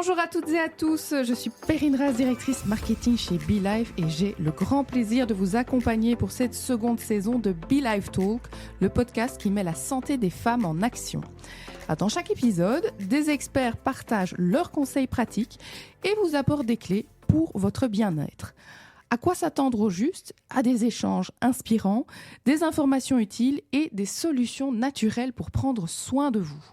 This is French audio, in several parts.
Bonjour à toutes et à tous, je suis Perrine Raz, directrice marketing chez BeLife et j'ai le grand plaisir de vous accompagner pour cette seconde saison de BeLife Talk, le podcast qui met la santé des femmes en action. Dans chaque épisode, des experts partagent leurs conseils pratiques et vous apportent des clés pour votre bien-être. À quoi s'attendre au juste? À des échanges inspirants, des informations utiles et des solutions naturelles pour prendre soin de vous.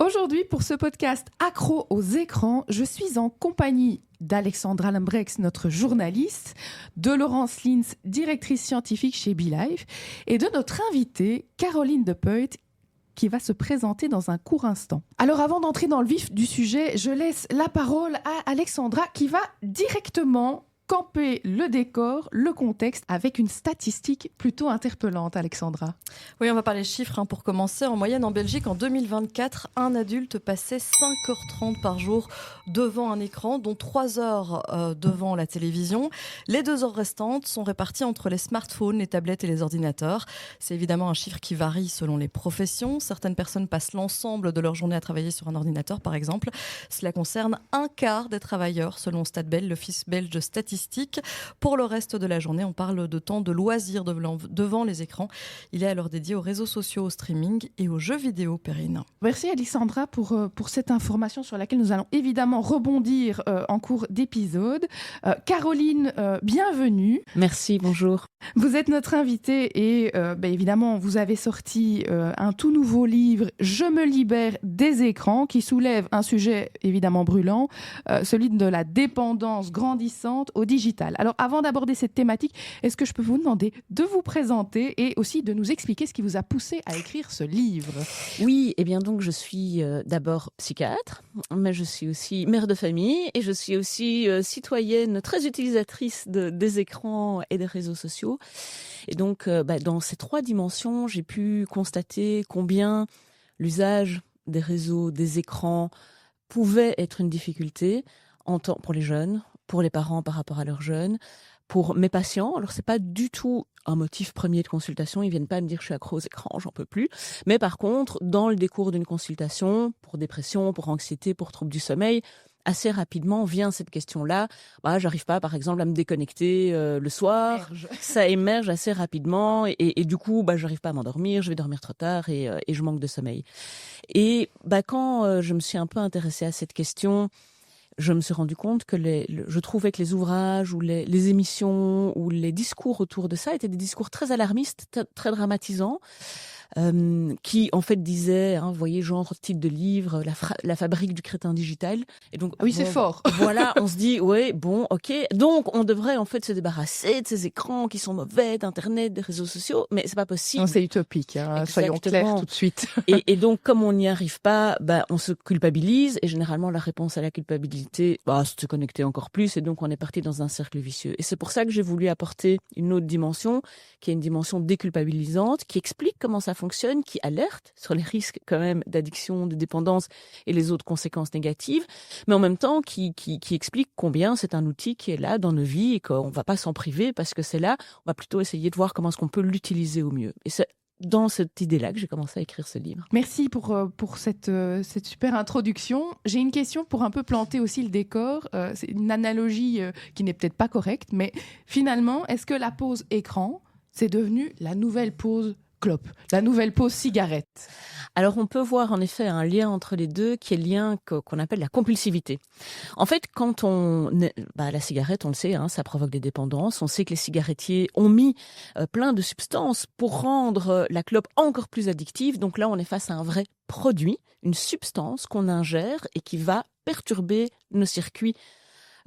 Aujourd'hui, pour ce podcast Accro aux écrans, je suis en compagnie d'Alexandra Lambrechts, notre journaliste, de Laurence Lins, directrice scientifique chez BeLife, et de notre invitée, Caroline Depeut, qui va se présenter dans un court instant. Alors avant d'entrer dans le vif du sujet, je laisse la parole à Alexandra qui va directement camper le décor, le contexte, avec une statistique plutôt interpellante, Alexandra. Oui, on va parler chiffres pour commencer. En moyenne, en Belgique, en 2024, un adulte passait 5h30 par jour devant un écran, dont 3 heures devant la télévision. Les 2 heures restantes sont réparties entre les smartphones, les tablettes et les ordinateurs. C'est évidemment un chiffre qui varie selon les professions. Certaines personnes passent l'ensemble de leur journée à travailler sur un ordinateur, par exemple. Cela concerne un quart des travailleurs, selon Statbel, l'Office belge de statistique. Pour le reste de la journée, on parle de temps de loisirs devant les écrans. Il est alors dédié aux réseaux sociaux, au streaming et aux jeux vidéo, Perrine. Merci Alexandra pour cette information sur laquelle nous allons évidemment rebondir en cours d'épisode. Caroline, bienvenue. Merci, bonjour. Vous êtes notre invitée et évidemment, vous avez sorti un tout nouveau livre, Je me libère des écrans, qui soulève un sujet évidemment brûlant, celui de la dépendance grandissante au digital. Alors, avant d'aborder cette thématique, est-ce que je peux vous demander de vous présenter et aussi de nous expliquer ce qui vous a poussé à écrire ce livre? Oui, eh bien donc je suis d'abord psychiatre, mais je suis aussi mère de famille et je suis aussi citoyenne très utilisatrice des écrans et des réseaux sociaux. Et donc, dans ces 3 dimensions, j'ai pu constater combien l'usage des réseaux, des écrans pouvait être une difficulté pour les jeunes, pour les parents par rapport à leurs jeunes, pour mes patients. Alors, c'est pas du tout un motif premier de consultation. Ils viennent pas me dire je suis accro aux écrans, j'en peux plus. Mais par contre, dans le décours d'une consultation, pour dépression, pour anxiété, pour troubles du sommeil, assez rapidement vient cette question-là. J'arrive pas, par exemple, à me déconnecter le soir. Ça émerge assez rapidement et du coup, j'arrive pas à m'endormir. Je vais dormir trop tard et je manque de sommeil. Et quand je me suis un peu intéressée à cette question, je me suis rendu compte que je trouvais que les ouvrages ou les émissions ou les discours autour de ça étaient des discours très alarmistes, très dramatisants, qui en fait disaient, vous voyez, genre titre de livre, la fabrique du crétin digital. Et donc, oui, c'est fort. Voilà, on se dit, ouais, bon, ok. Donc, on devrait en fait se débarrasser de ces écrans qui sont mauvais, d'Internet, des réseaux sociaux, mais c'est pas possible. Non, c'est utopique, soyons clairs tout de suite. et donc, comme on n'y arrive pas, on se culpabilise et généralement la réponse à la culpabilité, c'est de se connecter encore plus et donc on est parti dans un cercle vicieux. Et c'est pour ça que j'ai voulu apporter une autre dimension, qui est une dimension déculpabilisante, qui explique comment ça fonctionne, qui alerte sur les risques quand même d'addiction, de dépendance et les autres conséquences négatives, mais en même temps qui explique combien c'est un outil qui est là dans nos vies et qu'on ne va pas s'en priver parce que c'est là, on va plutôt essayer de voir comment est-ce qu'on peut l'utiliser au mieux. Et c'est dans cette idée-là que j'ai commencé à écrire ce livre. Merci pour cette super introduction. J'ai une question pour un peu planter aussi le décor. C'est une analogie qui n'est peut-être pas correcte, mais finalement, est-ce que la pause écran, c'est devenu la nouvelle pause clope, la nouvelle pause cigarette? Alors, on peut voir en effet un lien entre les deux qui est le lien qu'on appelle la compulsivité. En fait, quand la cigarette, on le sait, ça provoque des dépendances. On sait que les cigarettiers ont mis plein de substances pour rendre la clope encore plus addictive. Donc là, on est face à un vrai produit, une substance qu'on ingère et qui va perturber nos circuits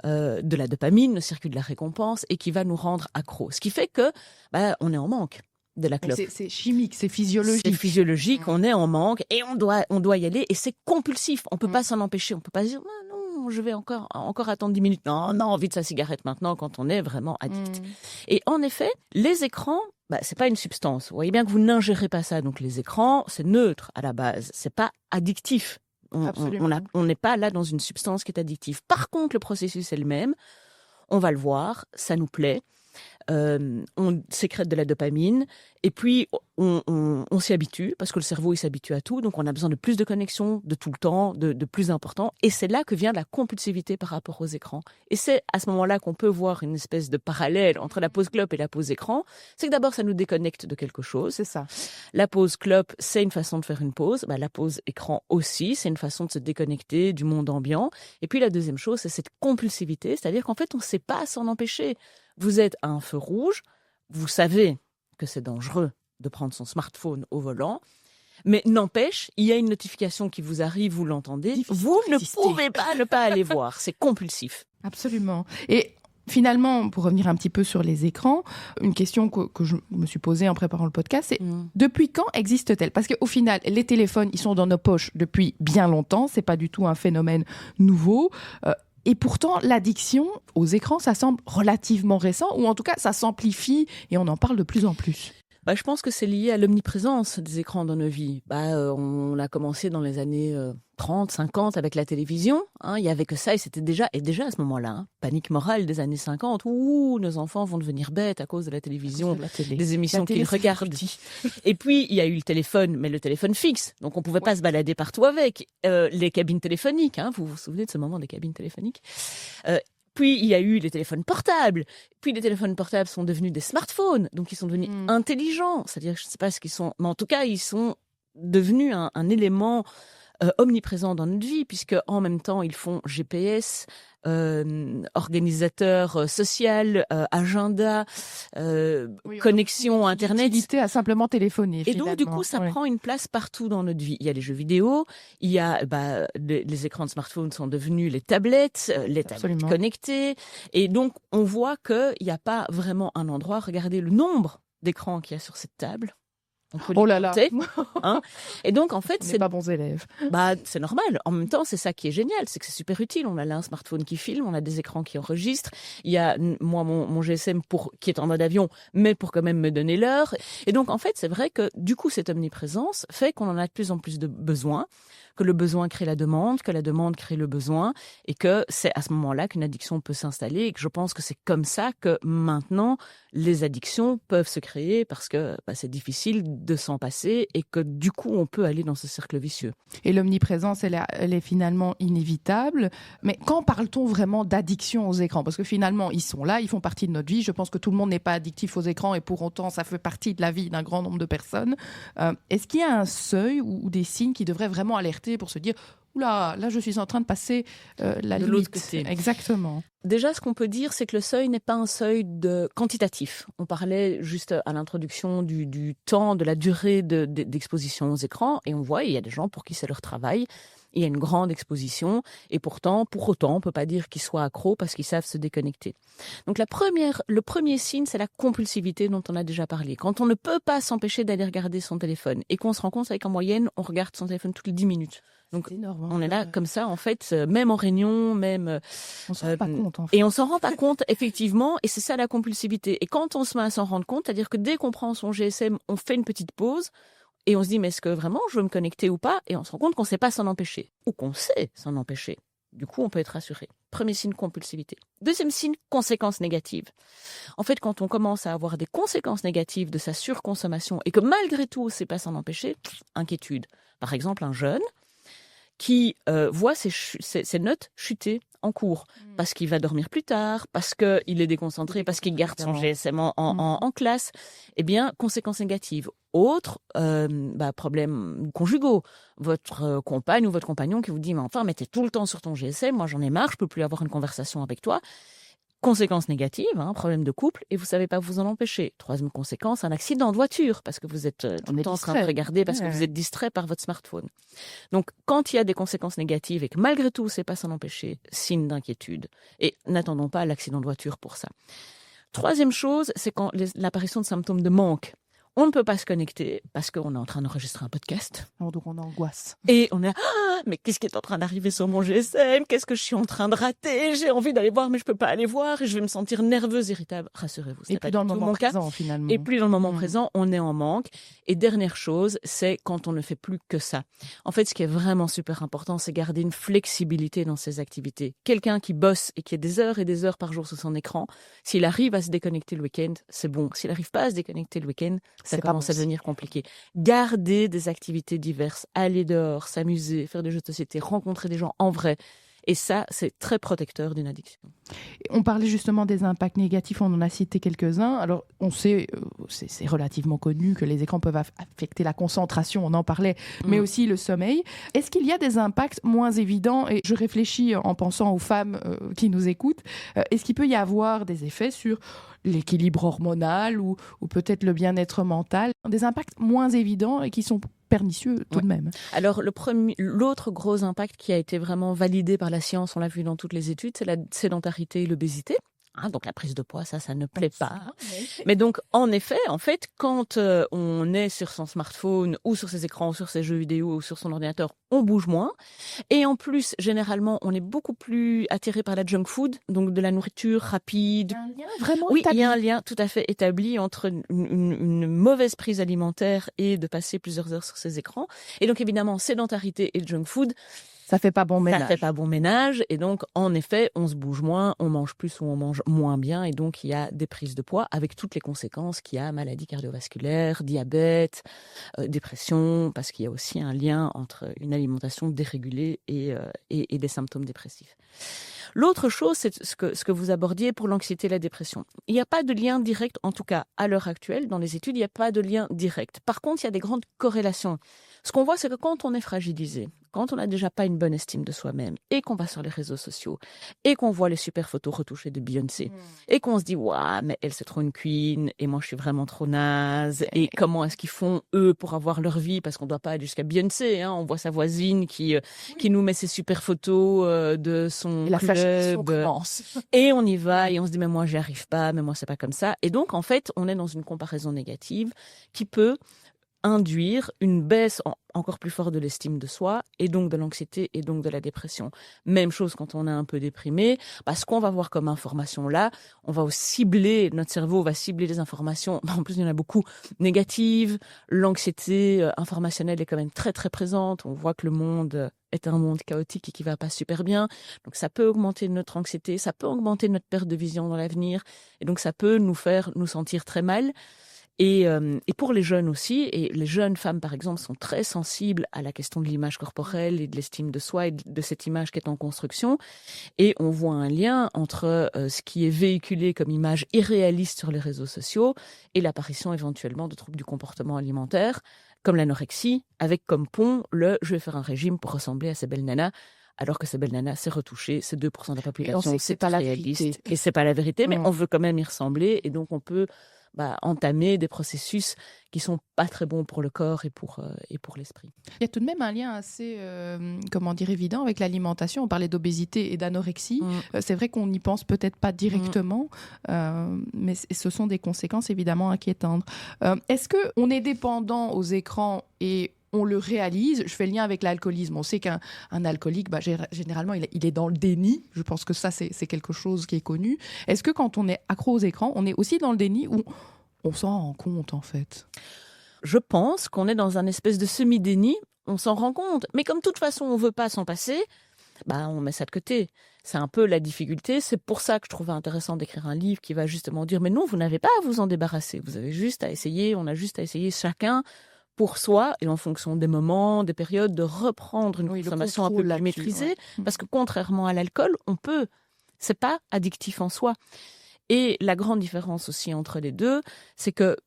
de la dopamine, nos circuits de la récompense et qui va nous rendre accros. Ce qui fait que on est en manque de la clope. C'est chimique, c'est physiologique. C'est physiologique, on est en manque et on doit y aller et c'est compulsif. On peut pas s'en empêcher. On peut pas se dire non, je vais encore attendre 10 minutes. Non, on a envie de sa cigarette maintenant quand on est vraiment addict. Et en effet, les écrans, c'est pas une substance. Vous voyez bien que vous n'ingérez pas ça. Donc les écrans, c'est neutre à la base. C'est pas addictif. On n'est pas là dans une substance qui est addictive. Par contre, le processus est le même. On va le voir, ça nous plaît. on sécrète de la dopamine, et puis on s'y habitue, parce que le cerveau il s'habitue à tout, donc on a besoin de plus de connexions, de tout le temps, de plus important, et c'est là que vient la compulsivité par rapport aux écrans. Et c'est à ce moment-là qu'on peut voir une espèce de parallèle entre la pause clope et la pause écran. C'est que d'abord ça nous déconnecte de quelque chose. C'est ça. La pause clope, c'est une façon de faire une pause. La pause écran aussi, c'est une façon de se déconnecter du monde ambiant. Et puis la deuxième chose, c'est cette compulsivité, c'est-à-dire qu'en fait, on ne sait pas s'en empêcher. Vous êtes à un feu rouge, vous savez que c'est dangereux de prendre son smartphone au volant, mais n'empêche, il y a une notification qui vous arrive, vous l'entendez, vous ne pouvez pas ne pas aller voir. C'est compulsif. Absolument. Et finalement, pour revenir un petit peu sur les écrans, une question que je me suis posée en préparant le podcast, c'est depuis quand existe-t-elle ? Parce qu'au final, les téléphones, ils sont dans nos poches depuis bien longtemps. C'est pas du tout un phénomène nouveau. Et pourtant, l'addiction aux écrans, ça semble relativement récent, ou en tout cas, ça s'amplifie et on en parle de plus en plus. Je pense que c'est lié à l'omniprésence des écrans dans nos vies. On a commencé dans les années 30, 50 avec la télévision. Il y avait que ça et c'était déjà à ce moment-là, panique morale des années 50. Ouh, nos enfants vont devenir bêtes à cause de la télévision, des émissions qu'ils regardent. Et puis, il y a eu le téléphone, mais le téléphone fixe. Donc, on pouvait pas se balader partout avec. Les cabines téléphoniques, vous vous souvenez de ce moment des cabines téléphoniques Puis, il y a eu les téléphones portables. Puis, les téléphones portables sont devenus des smartphones. Donc, ils sont devenus intelligents. C'est-à-dire, je ne sais pas ce qu'ils sont, mais en tout cas, ils sont devenus un élément omniprésent dans notre vie, puisque en même temps, ils font GPS, organisateur social, agenda, connexion Internet. L'utilité à simplement téléphoner. Et donc, du coup, ça prend une place partout dans notre vie. Il y a les jeux vidéo, il y a les écrans de smartphone sont devenus les tablettes connectées. Et donc, on voit qu'il n'y a pas vraiment un endroit. Regardez le nombre d'écrans qu'il y a sur cette table. On peut là là. Et donc, en fait, c'est pas bons élèves. C'est normal. En même temps, c'est ça qui est génial, c'est que c'est super utile. On a là un smartphone qui filme, on a des écrans qui enregistrent. Il y a, moi, mon GSM qui est en mode avion, mais pour quand même me donner l'heure. Et donc, en fait, c'est vrai que, du coup, cette omniprésence fait qu'on en a de plus en plus de besoins, que le besoin crée la demande, que la demande crée le besoin, et que c'est à ce moment-là qu'une addiction peut s'installer, et que je pense que c'est comme ça que maintenant, les addictions peuvent se créer, parce que c'est difficile de s'en passer, et que du coup, on peut aller dans ce cercle vicieux. Et l'omniprésence, elle est finalement inévitable. Mais quand parle-t-on vraiment d'addiction aux écrans ? Parce que finalement, ils sont là, ils font partie de notre vie. Je pense que tout le monde n'est pas addictif aux écrans, et pour autant, ça fait partie de la vie d'un grand nombre de personnes. Est-ce qu'il y a un seuil ou des signes qui devraient vraiment alerter pour se dire « Oula, là, je suis en train de passer la limite ». De l'autre côté. Exactement. Déjà, ce qu'on peut dire, c'est que le seuil n'est pas un seuil quantitatif. On parlait juste à l'introduction du temps, de la durée d'exposition aux écrans, et on voit, il y a des gens pour qui c'est leur travail. Il y a une grande exposition, et pourtant, pour autant, on ne peut pas dire qu'ils soient accros parce qu'ils savent se déconnecter. Donc le premier signe, c'est la compulsivité dont on a déjà parlé. Quand on ne peut pas s'empêcher d'aller regarder son téléphone, et qu'on se rend compte qu'en moyenne, on regarde son téléphone toutes les 10 minutes. Donc, énorme, on est là comme ça, en fait, même en réunion, même... On s'en rend pas compte, en fait. Et on s'en rend pas compte, effectivement, et c'est ça la compulsivité. Et quand on se met à s'en rendre compte, c'est-à-dire que dès qu'on prend son GSM, on fait une petite pause, et on se dit, mais est-ce que vraiment je veux me connecter ou pas ? Et on se rend compte qu'on ne sait pas s'en empêcher, ou qu'on sait s'en empêcher. Du coup, on peut être rassuré. Premier signe, compulsivité. Deuxième signe, conséquences négatives. En fait, quand on commence à avoir des conséquences négatives de sa surconsommation, et que malgré tout, on ne sait pas s'en empêcher, inquiétude. Par exemple, un jeune qui voit ses notes chuter en cours, parce qu'il va dormir plus tard, parce qu'il est déconcentré, parce qu'il garde son GSM en classe. Eh bien, conséquences négatives. Autres problèmes conjugaux. Votre compagne ou votre compagnon qui vous dit « Mais enfin, mais t'es tout le temps sur ton GSM, moi j'en ai marre, je peux plus avoir une conversation avec toi ». Conséquences négatives, problème de couple, et vous savez pas vous en empêcher. Troisième conséquence, un accident de voiture, parce que vous êtes tout le temps en train de regarder, parce que vous êtes distrait par votre smartphone. Donc, quand il y a des conséquences négatives et que malgré tout, on ne sait pas s'en empêcher, signe d'inquiétude. Et n'attendons pas l'accident de voiture pour ça. Troisième chose, c'est quand l'apparition de symptômes de manque. on ne peut pas se connecter parce qu'on est en train d'enregistrer un podcast. Donc on angoisse. Et on est mais qu'est-ce qui est en train d'arriver sur mon GSM? Qu'est-ce que je suis en train de rater? J'ai envie d'aller voir, mais je peux pas aller voir et je vais me sentir nerveuse, irritable. Rassurez-vous, c'est Et pas puis dans le du tout moment mon cas. présent, finalement. Et puis dans le moment présent, on est en manque. Et dernière chose, c'est quand on ne fait plus que ça. En fait, ce qui est vraiment super important, c'est garder une flexibilité dans ses activités. Quelqu'un qui bosse et qui a des heures et des heures par jour sur son écran, s'il arrive à se déconnecter le week-end, c'est bon. S'il n'arrive pas à se déconnecter le week-end, ça commence à devenir compliqué. Garder des activités diverses, aller dehors, s'amuser, faire des jeux de société, rencontrer des gens en vrai. Et ça, c'est très protecteur d'une addiction. On parlait justement des impacts négatifs, on en a cité quelques-uns. Alors, on sait, c'est relativement connu que les écrans peuvent affecter la concentration, on en parlait, mais aussi le sommeil. Est-ce qu'il y a des impacts moins évidents? Et je réfléchis en pensant aux femmes qui nous écoutent. Est-ce qu'il peut y avoir des effets sur l'équilibre hormonal ou peut-être le bien-être mental? Des impacts moins évidents et qui sont pernicieux tout de même. Alors l'autre gros impact qui a été vraiment validé par la science, on l'a vu dans toutes les études, c'est la sédentarité et l'obésité. Donc la prise de poids, ça ne plaît pas. Mais donc en effet, quand on est sur son smartphone ou sur ses écrans, ou sur ses jeux vidéo ou sur son ordinateur, on bouge moins. Et en plus, généralement, on est beaucoup plus attiré par la junk food, donc de la nourriture rapide. Il y a un lien vraiment Oui, établi. il y a un lien tout à fait établi entre une mauvaise prise alimentaire et de passer plusieurs heures sur ses écrans. Et donc évidemment, sédentarité et le junk food, ça fait pas bon ménage. Ça fait pas bon ménage. Et donc, en effet, on se bouge moins, on mange plus ou on mange moins bien. Et donc, il y a des prises de poids avec toutes les conséquences qu'il y a, maladie cardiovasculaire, diabète, dépression, parce qu'il y a aussi un lien entre une alimentation dérégulée et des symptômes dépressifs. L'autre chose, c'est ce que vous abordiez pour l'anxiété et la dépression. Il n'y a pas de lien direct, en tout cas à l'heure actuelle, dans les études, il n'y a pas de lien direct. Par contre, il y a des grandes corrélations. Ce qu'on voit, c'est que quand on est fragilisé, quand on n'a déjà pas une bonne estime de soi-même et qu'on va sur les réseaux sociaux et qu'on voit les super photos retouchées de Beyoncé et qu'on se dit « Waouh, mais elle c'est trop une queen et moi je suis vraiment trop naze et comment est-ce qu'ils font eux pour avoir leur vie parce qu'on ne doit pas aller jusqu'à Beyoncé, on voit sa voisine qui nous met ses super photos de son et la club et on y va et on se dit « Mais moi j'y arrive pas, mais moi c'est pas comme ça » et donc en fait on est dans une comparaison négative qui peut induire une baisse encore plus forte de l'estime de soi et donc de l'anxiété et donc de la dépression. Même chose quand on est un peu déprimé, parce qu'on va voir comme information là, on va cibler, notre cerveau va cibler les informations, en plus il y en a beaucoup négatives, l'anxiété informationnelle est quand même très très présente, on voit que le monde est un monde chaotique et qui va pas super bien, donc ça peut augmenter notre anxiété, ça peut augmenter notre perte de vision dans l'avenir et donc ça peut nous faire nous sentir très mal. Et pour les jeunes aussi, et les jeunes femmes par exemple sont très sensibles à la question de l'image corporelle et de l'estime de soi et de cette image qui est en construction. Et on voit un lien entre ce qui est véhiculé comme image irréaliste sur les réseaux sociaux et l'apparition éventuellement de troubles du comportement alimentaire, comme l'anorexie, avec comme pont le « je vais faire un régime pour ressembler à ces belles nanas ». Alors que ces belles nanas, c'est retouché, c'est 2% de la population, c'est pas réaliste. Et c'est pas la vérité, mais on veut quand même y ressembler. Et donc on peut entamer des processus qui sont pas très bons pour le corps et pour l'esprit. Il y a tout de même un lien assez, évident avec l'alimentation. On parlait d'obésité et d'anorexie. C'est vrai qu'on n'y pense peut-être pas directement, mais ce sont des conséquences évidemment inquiétantes. Est-ce qu'on est dépendant aux écrans et on le réalise? Je fais le lien avec l'alcoolisme. On sait qu'un alcoolique, généralement, il est dans le déni. Je pense que ça, c'est quelque chose qui est connu. Est-ce que quand on est accro aux écrans, on est aussi dans le déni ou on s'en rend compte, en fait? Je pense qu'on est dans un espèce de semi-déni. On s'en rend compte. Mais comme de toute façon, on ne veut pas s'en passer, on met ça de côté. C'est un peu la difficulté. C'est pour ça que je trouvais intéressant d'écrire un livre qui va justement dire « Mais non, vous n'avez pas à vous en débarrasser. Vous avez juste à essayer. On a juste à essayer chacun pour soi et en fonction des moments, des périodes, de reprendre une consommation un peu plus maîtrisée. Ouais. Parce que contrairement à l'alcool, c'est pas addictif en soi. Et la grande différence aussi entre les deux, c'est que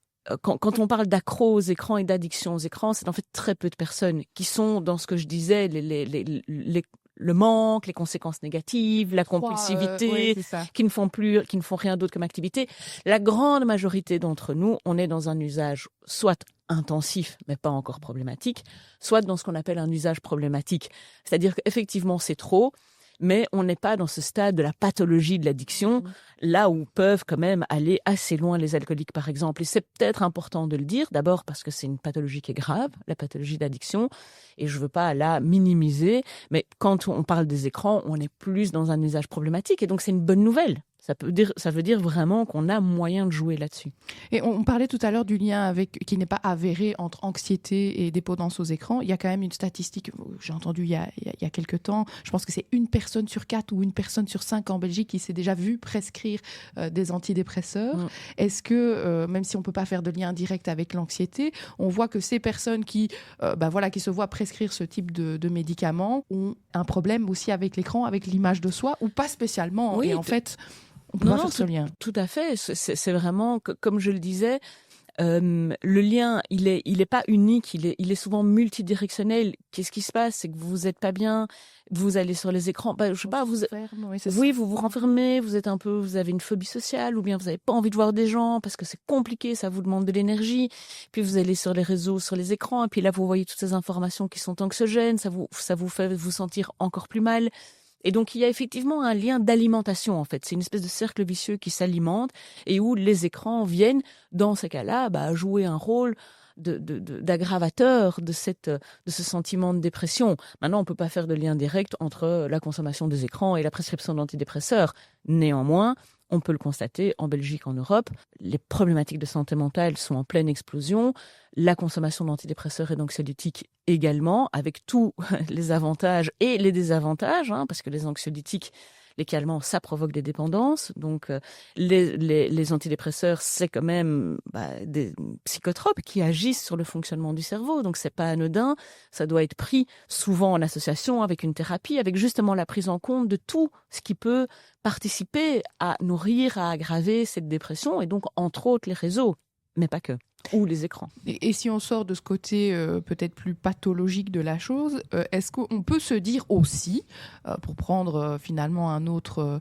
quand on parle d'accro aux écrans et d'addiction aux écrans, c'est en fait très peu de personnes qui sont dans ce que je disais, le manque, les conséquences négatives, la compulsivité, qui ne font rien d'autre comme activité. La grande majorité d'entre nous, on est dans un usage soit intensif, mais pas encore problématique, soit dans ce qu'on appelle un usage problématique. C'est-à-dire qu'effectivement, c'est trop, mais on n'est pas dans ce stade de la pathologie de l'addiction, là où peuvent quand même aller assez loin les alcooliques, par exemple. Et c'est peut-être important de le dire, d'abord parce que c'est une pathologie qui est grave, la pathologie d'addiction, et je veux pas la minimiser, mais quand on parle des écrans, on est plus dans un usage problématique, et donc c'est une bonne nouvelle. Ça veut dire vraiment qu'on a moyen de jouer là-dessus. Et on parlait tout à l'heure du lien qui n'est pas avéré entre anxiété et dépendance aux écrans. Il y a quand même une statistique, j'ai entendu il y a quelques temps, je pense que c'est 1 personne sur 4 ou 1 personne sur 5 en Belgique qui s'est déjà vue prescrire des antidépresseurs. Est-ce que, même si on ne peut pas faire de lien direct avec l'anxiété, on voit que ces personnes qui se voient prescrire ce type de médicaments ont un problème aussi avec l'écran, avec l'image de soi, ou pas spécialement. Oui, et en fait... On peut faire ce lien. Tout à fait. C'est vraiment, comme je le disais, le lien, il est pas unique, il est souvent multidirectionnel. Qu'est-ce qui se passe? C'est que vous êtes pas bien, vous allez sur les écrans, je sais pas, vous vous renfermez, vous avez une phobie sociale, ou bien vous avez pas envie de voir des gens parce que c'est compliqué, ça vous demande de l'énergie. Puis vous allez sur les réseaux, sur les écrans, et puis là vous voyez toutes ces informations qui sont anxiogènes, ça vous fait vous sentir encore plus mal. Et donc, il y a effectivement un lien d'alimentation, en fait. C'est une espèce de cercle vicieux qui s'alimente et où les écrans viennent, dans ces cas-là, jouer un rôle d'aggravateur de ce sentiment de dépression. Maintenant, on ne peut pas faire de lien direct entre la consommation des écrans et la prescription d'antidépresseurs. Néanmoins, on peut le constater en Belgique, en Europe, les problématiques de santé mentale sont en pleine explosion. La consommation d'antidépresseurs et d'anxiolytiques également, avec tous les avantages et les désavantages, parce que les anxiolytiques, les calmants, ça provoque des dépendances. Donc, les antidépresseurs, c'est quand même des psychotropes qui agissent sur le fonctionnement du cerveau. Donc, c'est pas anodin. Ça doit être pris souvent en association avec une thérapie, avec justement la prise en compte de tout ce qui peut participer à nourrir, à aggraver cette dépression. Et donc, entre autres, les réseaux, mais pas que. Ou les écrans. Et si on sort de ce côté peut-être plus pathologique de la chose, est-ce qu'on peut se dire aussi, pour prendre finalement un autre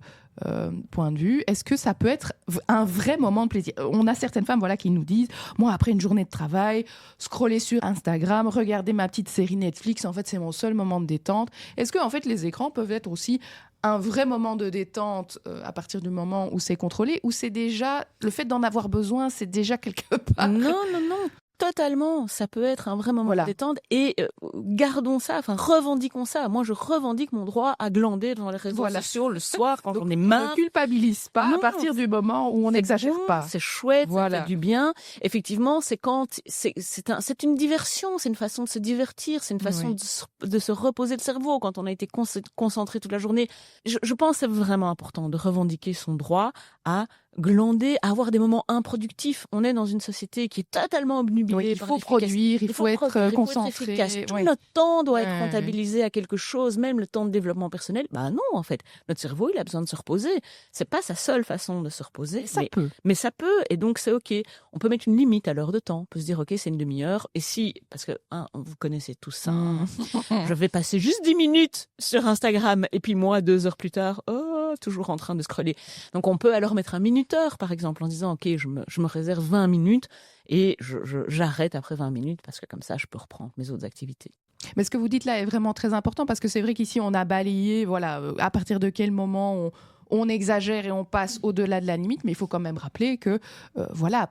point de vue, est-ce que ça peut être un vrai moment de plaisir? On a certaines femmes qui nous disent, moi après une journée de travail, scroller sur Instagram, regarder ma petite série Netflix, en fait c'est mon seul moment de détente. Est-ce que en fait les écrans peuvent être aussi un vrai moment de détente à partir du moment où c'est contrôlé, ou c'est déjà, le fait d'en avoir besoin, c'est déjà quelque part... Non. Totalement, ça peut être un vrai moment de détente et gardons ça, revendiquons ça. Moi, je revendique mon droit à glander dans les réseaux sociaux le soir quand on est marre. Ne culpabilise pas à partir du moment où on n'exagère pas. C'est chouette, ça fait du bien. Effectivement, c'est une diversion, c'est une façon de se divertir, c'est une façon de se reposer le cerveau quand on a été concentré toute la journée. Je pense que c'est vraiment important de revendiquer son droit à glander, à avoir des moments improductifs. On est dans une société qui est totalement obnubilée. Il faut produire, il faut être concentré. Tout notre temps doit être rentabilisé à quelque chose, même le temps de développement personnel. Non, en fait. Notre cerveau, il a besoin de se reposer. C'est pas sa seule façon de se reposer. Mais ça peut, et donc c'est OK. On peut mettre une limite à l'heure de temps. On peut se dire, OK, c'est une demi-heure. Et si, parce que, vous connaissez tout ça, je vais passer juste 10 minutes sur Instagram, et puis moi, 2 heures plus tard, toujours en train de scroller. Donc on peut alors mettre un minuteur, par exemple, en disant, OK, je me réserve 20 minutes et j'arrête après 20 minutes parce que comme ça, je peux reprendre mes autres activités. Mais ce que vous dites là est vraiment très important parce que c'est vrai qu'ici, on a balayé, à partir de quel moment on exagère et on passe au-delà de la limite, mais il faut quand même rappeler que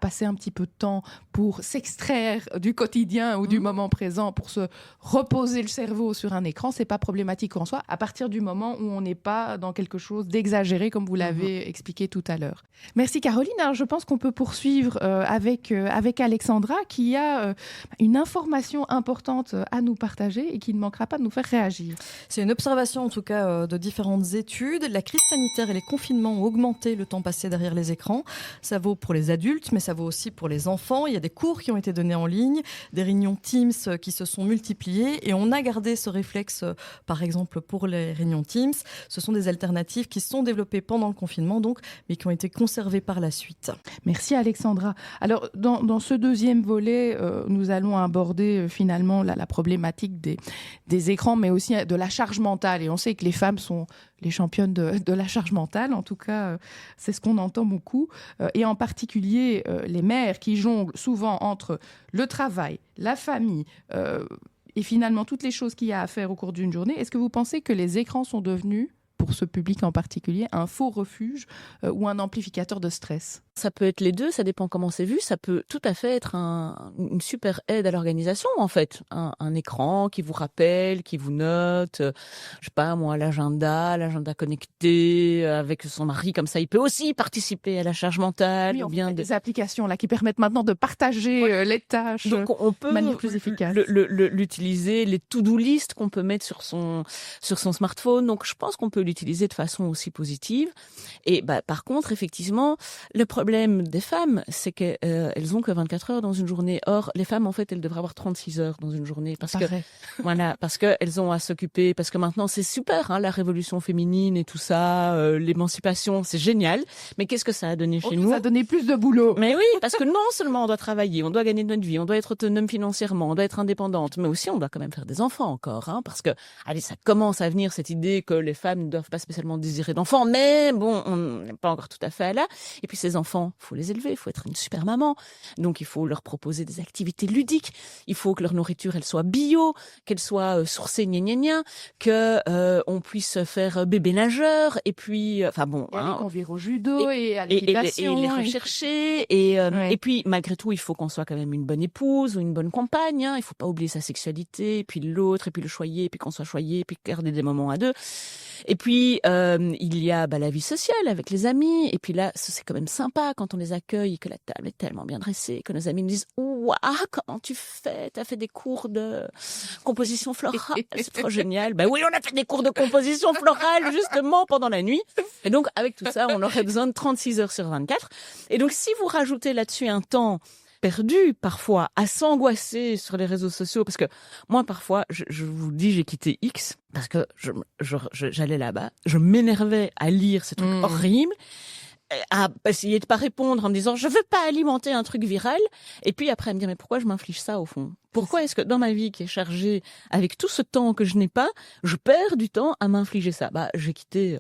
passer un petit peu de temps pour s'extraire du quotidien ou du moment présent, pour se reposer le cerveau sur un écran, c'est pas problématique en soi, à partir du moment où on n'est pas dans quelque chose d'exagéré, comme vous l'avez expliqué tout à l'heure. Merci Caroline. Alors, je pense qu'on peut poursuivre avec Alexandra, qui a une information importante à nous partager et qui ne manquera pas de nous faire réagir. C'est une observation en tout cas de différentes études. La crise sanitaire et les confinements ont augmenté le temps passé derrière les écrans. Ça vaut pour les adultes, mais ça vaut aussi pour les enfants. Il y a des cours qui ont été donnés en ligne, des réunions Teams qui se sont multipliées et on a gardé ce réflexe, par exemple, pour les réunions Teams. Ce sont des alternatives qui sont développées pendant le confinement, donc, mais qui ont été conservées par la suite. Merci Alexandra. Alors, dans ce deuxième volet, nous allons aborder finalement la problématique des écrans, mais aussi de la charge mentale. Et on sait que les femmes sont les championnes de la charge mentale. En tout cas, c'est ce qu'on entend beaucoup. Et en particulier, les mères qui jonglent souvent entre le travail, la famille et finalement toutes les choses qu'il y a à faire au cours d'une journée. Est-ce que vous pensez que les écrans sont devenus pour ce public en particulier, un faux refuge ou un amplificateur de stress? Ça peut être les deux, ça dépend comment c'est vu. Ça peut tout à fait être une super aide à l'organisation, en fait. Un écran qui vous rappelle, qui vous note, je sais pas moi, l'agenda connecté avec son mari, comme ça, il peut aussi participer à la charge mentale. Oui, ou bien des applications là qui permettent maintenant de partager les tâches Donc on peut de manière plus efficace. L'utiliser, les to-do list qu'on peut mettre sur son smartphone. Donc je pense qu'on peut l'utiliser de façon aussi positive. Et par contre, effectivement, le problème des femmes, c'est qu'elles ont que 24 heures dans une journée. Or, les femmes, en fait, elles devraient avoir 36 heures dans une journée parce qu'elles ont à s'occuper. Parce que maintenant, c'est super, hein, la révolution féminine et tout ça, l'émancipation, c'est génial. Mais qu'est-ce que ça a donné chez nous? Ça a donné plus de boulot. Mais oui, parce que non seulement on doit travailler, on doit gagner notre vie, on doit être autonome financièrement, on doit être indépendante, mais aussi on doit quand même faire des enfants encore, hein, parce que, allez, ça commence à venir cette idée que les femmes ne doivent pas spécialement désirer d'enfants, mais bon, on n'est pas encore tout à fait là. Et puis ces enfants, faut les élever, il faut être une super maman. Donc il faut leur proposer des activités ludiques, il faut que leur nourriture elle soit bio, qu'elle soit sourcée que on puisse faire bébé nageur et puis aller convier au judo et à l'équitation et les rechercher et puis malgré tout il faut qu'on soit quand même une bonne épouse ou une bonne compagne, hein. Il faut pas oublier sa sexualité et puis l'autre et puis le choyer et puis qu'on soit choyé et puis garder des moments à deux. Et puis il y a la vie sociale avec les amis et puis là c'est quand même sympa quand on les accueille, que la table est tellement bien dressée, que nos amis nous disent « Waouh, comment tu fais? T'as fait des cours de composition florale, c'est trop génial. » Ben oui, on a fait des cours de composition florale justement pendant la nuit. Et donc avec tout ça, on aurait besoin de 36 heures sur 24. Et donc si vous rajoutez là-dessus un temps perdu parfois à s'angoisser sur les réseaux sociaux, parce que moi parfois je vous dis j'ai quitté X parce que j'allais là-bas, je m'énervais à lire ces trucs horribles, à essayer de pas répondre en me disant je veux pas alimenter un truc viral, et puis après à me dire mais pourquoi je m'inflige ça au fond? Pourquoi est-ce que dans ma vie qui est chargée avec tout ce temps que je n'ai pas, je perds du temps à m'infliger ça? J'ai quitté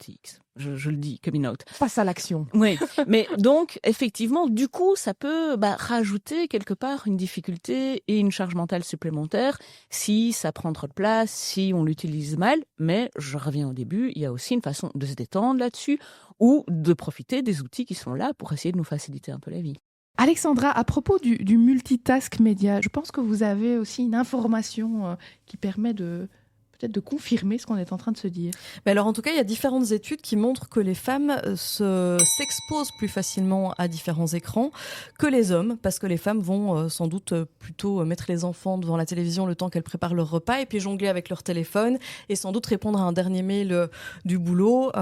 X. Je le dis, coming out. Passe à l'action. Oui, mais donc effectivement, du coup, ça peut rajouter quelque part une difficulté et une charge mentale supplémentaire si ça prend trop de place, si on l'utilise mal. Mais je reviens au début, il y a aussi une façon de se détendre là-dessus ou de profiter des outils qui sont là pour essayer de nous faciliter un peu la vie. Alexandra, à propos du multitask média, je pense que vous avez aussi une information qui permet peut-être de confirmer ce qu'on est en train de se dire. Mais alors en tout cas, il y a différentes études qui montrent que les femmes s'exposent plus facilement à différents écrans que les hommes, parce que les femmes vont sans doute plutôt mettre les enfants devant la télévision le temps qu'elles préparent leur repas et puis jongler avec leur téléphone et sans doute répondre à un dernier mail du boulot.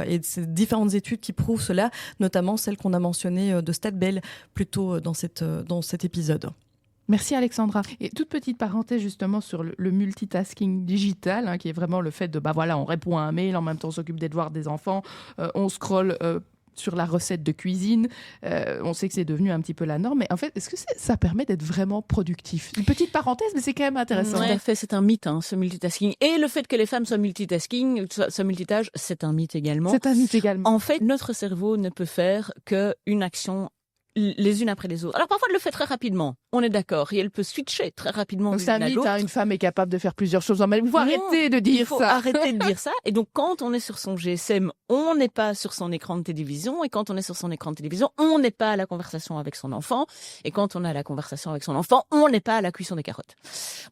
Et c'est différentes études qui prouvent cela, notamment celle qu'on a mentionnée de Stadbell plus tôt dans cet épisode. Merci Alexandra. Et toute petite parenthèse justement sur le multitasking digital, hein, qui est vraiment le fait de, on répond à un mail, en même temps on s'occupe des devoirs des enfants, on scrolle sur la recette de cuisine, on sait que c'est devenu un petit peu la norme, mais en fait, est-ce que ça permet d'être vraiment productif? Une petite parenthèse, mais c'est quand même intéressant. Tout à fait, c'est un mythe, hein, ce multitasking. Et le fait que les femmes soient multitâche, c'est un mythe également. C'est un mythe également. En fait, notre cerveau ne peut faire qu'une action les unes après les autres. Alors parfois elle le fait très rapidement, on est d'accord, et elle peut switcher très rapidement. Donc c'est un mythe, une femme est capable de faire plusieurs choses en même temps. Il faut arrêter de dire ça. Il faut arrêter de dire ça. Et donc quand on est sur son GSM, on n'est pas sur son écran de télévision, et quand on est sur son écran de télévision, on n'est pas à la conversation avec son enfant, et quand on est à la conversation avec son enfant, on n'est pas à la cuisson des carottes.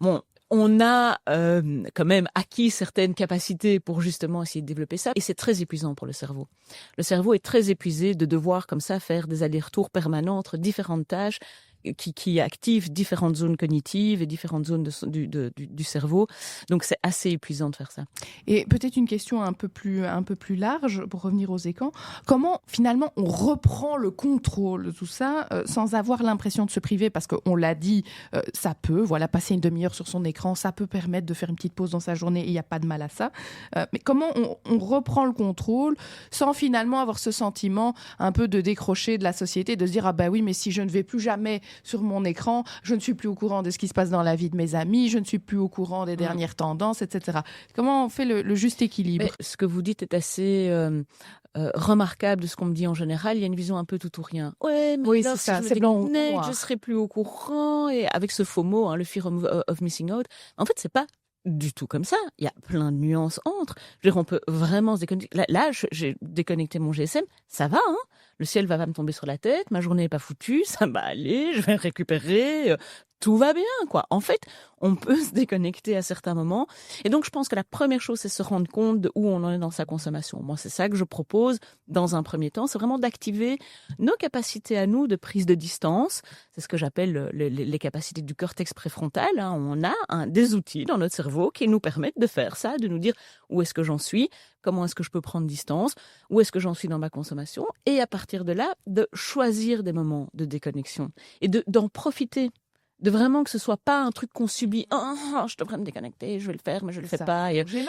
Bon, on a quand même acquis certaines capacités pour justement essayer de développer ça. Et c'est très épuisant pour le cerveau. Le cerveau est très épuisé de devoir comme ça faire des allers-retours permanents entre différentes tâches qui activent différentes zones cognitives et différentes zones du cerveau. Donc c'est assez épuisant de faire ça. Et peut-être une question un peu plus large pour revenir aux écrans. Comment finalement on reprend le contrôle de tout ça sans avoir l'impression de se priver? Parce qu'on l'a dit, ça peut, passer une demi-heure sur son écran, ça peut permettre de faire une petite pause dans sa journée et il n'y a pas de mal à ça. Mais comment on reprend le contrôle sans finalement avoir ce sentiment un peu de décrocher de la société, de se dire oui, mais si je ne vais plus jamais sur mon écran, je ne suis plus au courant de ce qui se passe dans la vie de mes amis, je ne suis plus au courant des dernières tendances, etc. Comment on fait le juste équilibre? Mais ce que vous dites est assez remarquable de ce qu'on me dit en général. Il y a une vision un peu tout ou rien. Ouais, mais oui, c'est ça, c'est blanc ou noir. Je serai plus au courant, et avec ce faux mot, le fear of missing out. En fait, c'est pas du tout comme ça. Il y a plein de nuances entre. Je veux dire, on peut vraiment se déconnecter. Là, j'ai déconnecté mon GSM, ça va, hein. Le ciel va pas me tomber sur la tête, ma journée n'est pas foutue, ça va aller, je vais récupérer, tout va bien, quoi. En fait, on peut se déconnecter à certains moments. Et donc, je pense que la première chose, c'est se rendre compte de où on en est dans sa consommation. Moi, c'est ça que je propose dans un premier temps. C'est vraiment d'activer nos capacités à nous de prise de distance. C'est ce que j'appelle les capacités du cortex préfrontal, hein. On a des outils dans notre cerveau qui nous permettent de faire ça, de nous dire où est-ce que j'en suis, comment est-ce que je peux prendre distance, où est-ce que j'en suis dans ma consommation. Et à partir de là, de choisir des moments de déconnexion et d'en profiter. De vraiment que ce soit pas un truc qu'on subit. Oh, je devrais me déconnecter, je vais le faire, mais je le fais pas. Et j'ai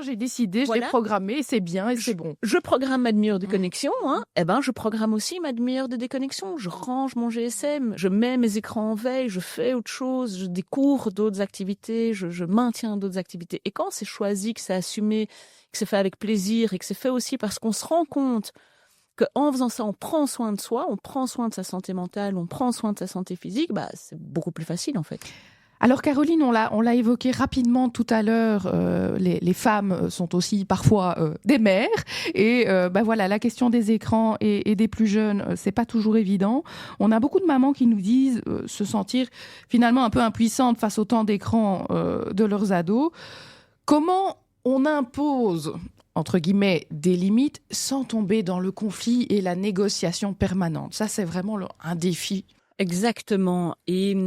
j'ai décidé, je l'ai programmé, c'est bien et c'est bon. Je programme ma demi-heure de connexion, hein. Eh ben, je programme aussi ma demi-heure de déconnexion. Je range mon GSM, je mets mes écrans en veille, je fais autre chose, je découvre d'autres activités, je maintiens d'autres activités. Et quand c'est choisi, que c'est assumé, que c'est fait avec plaisir et que c'est fait aussi parce qu'on se rend compte qu'en faisant ça, on prend soin de soi, on prend soin de sa santé mentale, on prend soin de sa santé physique, bah, c'est beaucoup plus facile en fait. Alors Caroline, on l'a évoqué rapidement tout à l'heure, les femmes sont aussi parfois des mères et voilà, la question des écrans et des plus jeunes, c'est pas toujours évident. On a beaucoup de mamans qui nous disent se sentir finalement un peu impuissantes face au temps d'écran de leurs ados. Comment on impose entre guillemets, des limites sans tomber dans le conflit et la négociation permanente? Ça, c'est vraiment un défi. Exactement. Et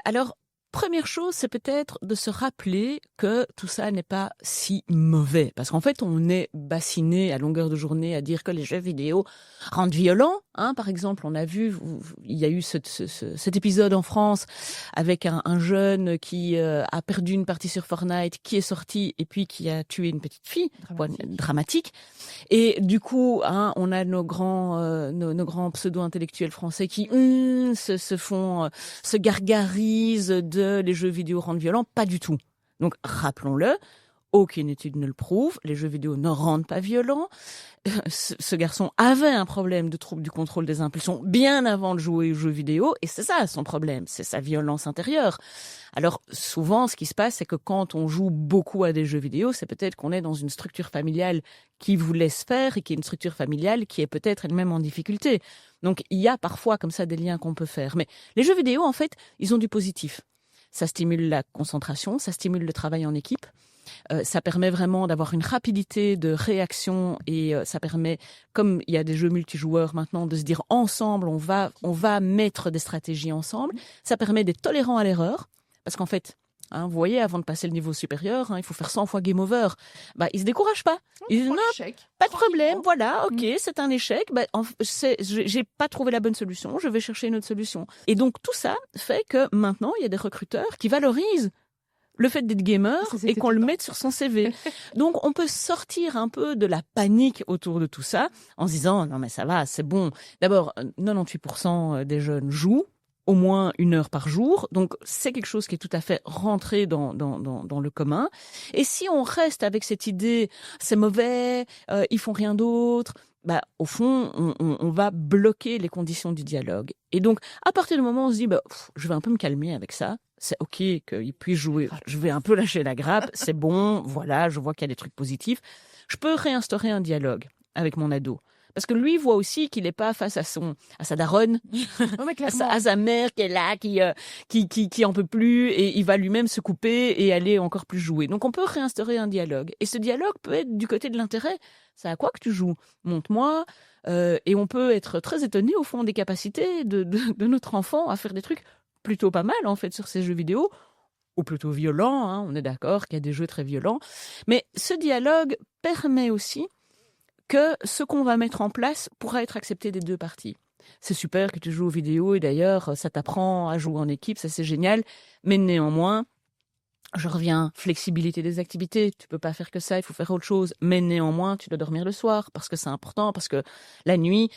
alors, première chose, c'est peut-être de se rappeler que tout ça n'est pas si mauvais. Parce qu'en fait, on est bassiné à longueur de journée à dire que les jeux vidéo rendent violents. Hein, par exemple, on a vu, il y a eu cet épisode en France avec un jeune qui a perdu une partie sur Fortnite, qui est sorti et puis qui a tué une petite fille. Dramatique. Et du coup, hein, on a nos grands pseudo-intellectuels français qui se gargarisent de les jeux vidéo rendent violents. Pas du tout. Donc, rappelons-le. Aucune étude ne le prouve. Les jeux vidéo ne rendent pas violents. Ce garçon avait un problème de trouble du contrôle des impulsions bien avant de jouer aux jeux vidéo. Et c'est ça son problème. C'est sa violence intérieure. Alors, souvent, ce qui se passe, c'est que quand on joue beaucoup à des jeux vidéo, c'est peut-être qu'on est dans une structure familiale qui vous laisse faire et qui est une structure familiale qui est peut-être elle-même en difficulté. Donc, il y a parfois comme ça des liens qu'on peut faire. Mais les jeux vidéo, en fait, ils ont du positif. Ça stimule la concentration, ça stimule le travail en équipe. Ça permet vraiment d'avoir une rapidité de réaction et ça permet, comme il y a des jeux multijoueurs maintenant, de se dire ensemble, on va mettre des stratégies ensemble. Ça permet d'être tolérant à l'erreur parce qu'en fait, hein, vous voyez, avant de passer le niveau supérieur, hein, il faut faire 100 fois game over. Bah, ils se découragent pas. Ils disent non, pas de problème, voilà, ok, c'est un échec. Bah, j'ai pas trouvé la bonne solution, je vais chercher une autre solution. Et donc tout ça fait que maintenant, il y a des recruteurs qui valorisent le fait d'être gamer et qu'on le mette sur son CV. Donc, on peut sortir un peu de la panique autour de tout ça en se disant, non mais ça va, c'est bon. D'abord, 98% des jeunes jouent au moins 1 heure par jour. Donc, c'est quelque chose qui est tout à fait rentré dans le commun. Et si on reste avec cette idée, c'est mauvais, ils font rien d'autre, bah, au fond, on va bloquer les conditions du dialogue. Et donc, à partir du moment où on se dit, je vais un peu me calmer avec ça, c'est ok qu'il puisse jouer, je vais un peu lâcher la grappe, c'est bon, voilà, je vois qu'il y a des trucs positifs. Je peux réinstaurer un dialogue avec mon ado. Parce que lui voit aussi qu'il n'est pas face à sa daronne, à sa mère qui est là, qui en peut plus, et il va lui-même se couper et aller encore plus jouer. Donc on peut réinstaurer un dialogue. Et ce dialogue peut être du côté de l'intérêt. C'est à quoi que tu joues? Montre-moi. Et on peut être très étonné au fond des capacités de notre enfant à faire des trucs plutôt pas mal en fait sur ces jeux vidéo, ou plutôt violents, hein, on est d'accord qu'il y a des jeux très violents. Mais ce dialogue permet aussi que ce qu'on va mettre en place pourra être accepté des deux parties. C'est super que tu joues aux vidéos et d'ailleurs, ça t'apprend à jouer en équipe, ça c'est génial. Mais néanmoins, je reviens, flexibilité des activités, tu peux pas faire que ça, il faut faire autre chose. Mais néanmoins, tu dois dormir le soir parce que c'est important, parce que la nuit,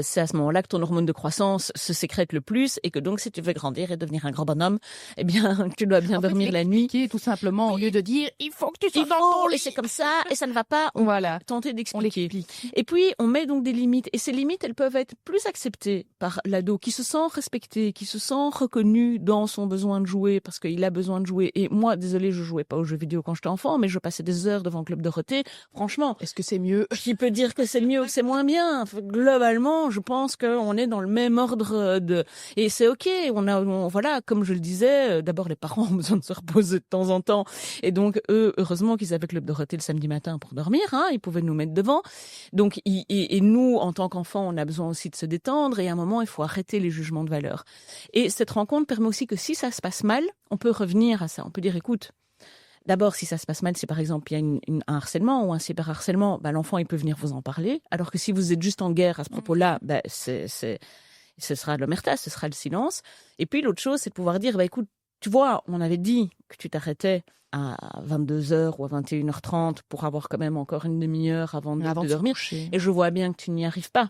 c'est à ce moment-là que ton hormone de croissance se sécrète le plus et que donc si tu veux grandir et devenir un grand bonhomme, eh bien, tu dois bien dormir la nuit. Tout simplement, au lieu de dire, il faut que tu sois dans ton lit. Et c'est comme ça, et ça ne va pas. Voilà. Tenter d'expliquer. Et puis, on met donc des limites. Et ces limites, elles peuvent être plus acceptées par l'ado qui se sent respecté, qui se sent reconnu dans son besoin de jouer parce qu'il a besoin de jouer. Et moi, désolée, je jouais pas aux jeux vidéo quand j'étais enfant, mais je passais des heures devant Club Dorothée. Franchement, est-ce que c'est mieux? qui peut dire que c'est mieux ou que c'est moins bien? Globalement, je pense qu'on est dans le même ordre et c'est ok. Voilà, comme je le disais, d'abord les parents ont besoin de se reposer de temps en temps, et donc eux, heureusement qu'ils avaient Club Dorothée le samedi matin pour dormir, hein, ils pouvaient nous mettre devant. Donc, et nous, en tant qu'enfants, on a besoin aussi de se détendre, et à un moment, il faut arrêter les jugements de valeur. Et cette rencontre permet aussi que si ça se passe mal, on peut revenir à ça. On peut dire, écoute, d'abord, si ça se passe mal, si par exemple il y a un harcèlement ou un cyberharcèlement, l'enfant il peut venir vous en parler. Alors que si vous êtes juste en guerre à ce propos-là, ce sera l'omerta, ce sera le silence. Et puis l'autre chose, c'est de pouvoir dire, écoute, tu vois, on avait dit que tu t'arrêtais à 22h ou à 21h30 pour avoir quand même encore une demi-heure avant de dormir. Et je vois bien que tu n'y arrives pas.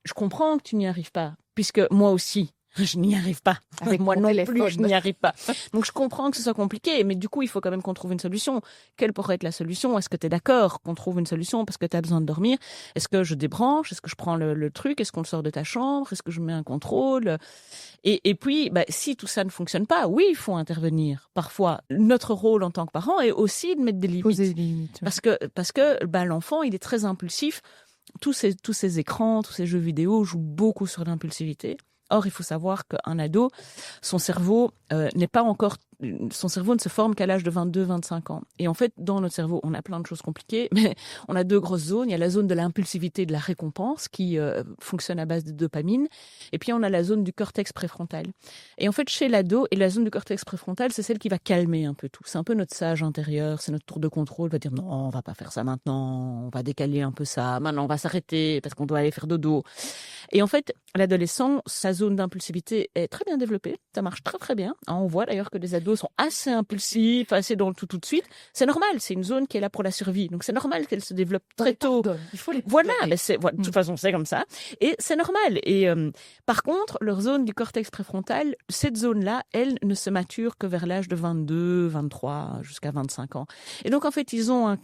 Je comprends que tu n'y arrives pas, puisque moi aussi, je n'y arrive pas. Avec moi non plus, je n'y arrive pas. Donc je comprends que ce soit compliqué, mais du coup, il faut quand même qu'on trouve une solution. Quelle pourrait être la solution? Est-ce que tu es d'accord qu'on trouve une solution parce que tu as besoin de dormir? Est-ce que je débranche? Est-ce que je prends le truc? Est-ce qu'on le sort de ta chambre? Est-ce que je mets un contrôle? Et puis, si tout ça ne fonctionne pas, oui, il faut intervenir. Parfois, notre rôle en tant que parent est aussi de mettre des limites. Poser des limites. Ouais. Parce que l'enfant, il est très impulsif. Tous ces écrans, tous ces jeux vidéo jouent beaucoup sur l'impulsivité. Or, il faut savoir qu'un ado, son cerveau son cerveau ne se forme qu'à l'âge de 22-25 ans. Et en fait, dans notre cerveau, on a plein de choses compliquées, mais on a deux grosses zones. Il y a la zone de l'impulsivité et de la récompense qui fonctionne à base de dopamine. Et puis, on a la zone du cortex préfrontal. Et en fait, chez l'ado, et la zone du cortex préfrontal, c'est celle qui va calmer un peu tout. C'est un peu notre sage intérieur, c'est notre tour de contrôle. On va dire, non, on va pas faire ça maintenant, on va décaler un peu ça. Maintenant, on va s'arrêter parce qu'on doit aller faire dodo. Et en fait, l'adolescent, sa zone d'impulsivité est très bien développée. Ça marche très très bien. On voit d'ailleurs que les ados sont assez impulsifs, assez dans le tout de suite. C'est normal, c'est une zone qui est là pour la survie. Donc c'est normal qu'elle se développe très tôt. Il faut les voilà, mais de toute façon, c'est comme ça. Et c'est normal. Et par contre, leur zone du cortex préfrontal, cette zone-là, elle ne se mature que vers l'âge de 22, 23, jusqu'à 25 ans. Et donc en fait, ils ont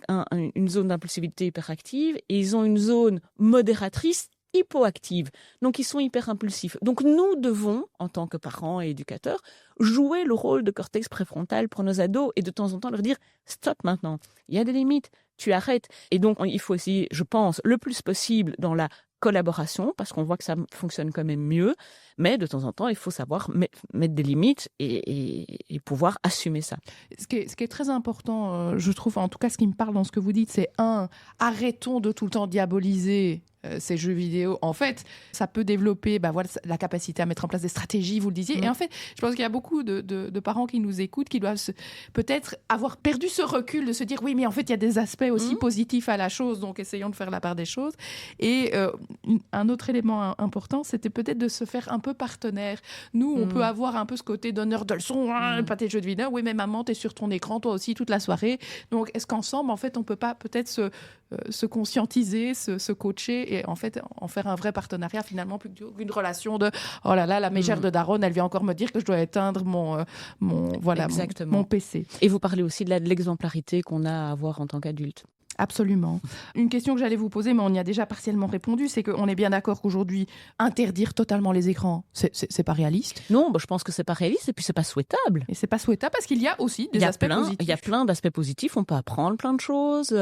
une zone d'impulsivité hyperactive et ils ont une zone modératrice hypoactive. Donc, ils sont hyper impulsifs. Donc, nous devons, en tant que parents et éducateurs, jouer le rôle de cortex préfrontal pour nos ados et de temps en temps leur dire « stop maintenant, il y a des limites, tu arrêtes ». Et donc, il faut essayer, je pense, le plus possible dans la collaboration, parce qu'on voit que ça fonctionne quand même mieux, mais de temps en temps, il faut savoir mettre des limites et pouvoir assumer ça. Ce qui est très important, je trouve, en tout cas, ce qui me parle dans ce que vous dites, c'est arrêtons de tout le temps diaboliser ces jeux vidéo. En fait, ça peut développer la capacité à mettre en place des stratégies, vous le disiez. Et en fait, je pense qu'il y a beaucoup de parents qui nous écoutent, qui doivent peut-être avoir perdu ce recul de se dire oui, mais en fait, il y a des aspects aussi positifs à la chose, donc essayons de faire la part des choses. Et un autre élément important, c'était peut-être de se faire un peu partenaire. Nous, on peut avoir un peu ce côté donneur de leçons, pas tes jeux de vidéo, oui, mais maman, t'es sur ton écran, toi aussi, toute la soirée. Donc, est-ce qu'ensemble, en fait, on peut pas peut-être se conscientiser, se coacher et en fait en faire un vrai partenariat finalement plus qu'une relation de oh là là, la mégère de Daronne, elle vient encore me dire que je dois éteindre mon PC. Et vous parlez aussi de l'exemplarité qu'on a à avoir en tant qu'adulte. Absolument. Une question que j'allais vous poser, mais on y a déjà partiellement répondu, c'est qu'on est bien d'accord qu'aujourd'hui, interdire totalement les écrans, c'est pas réaliste. Non, je pense que c'est pas réaliste et puis c'est pas souhaitable. Et c'est pas souhaitable parce qu'il y a aussi des aspects positifs. Il y a plein d'aspects positifs, on peut apprendre plein de choses.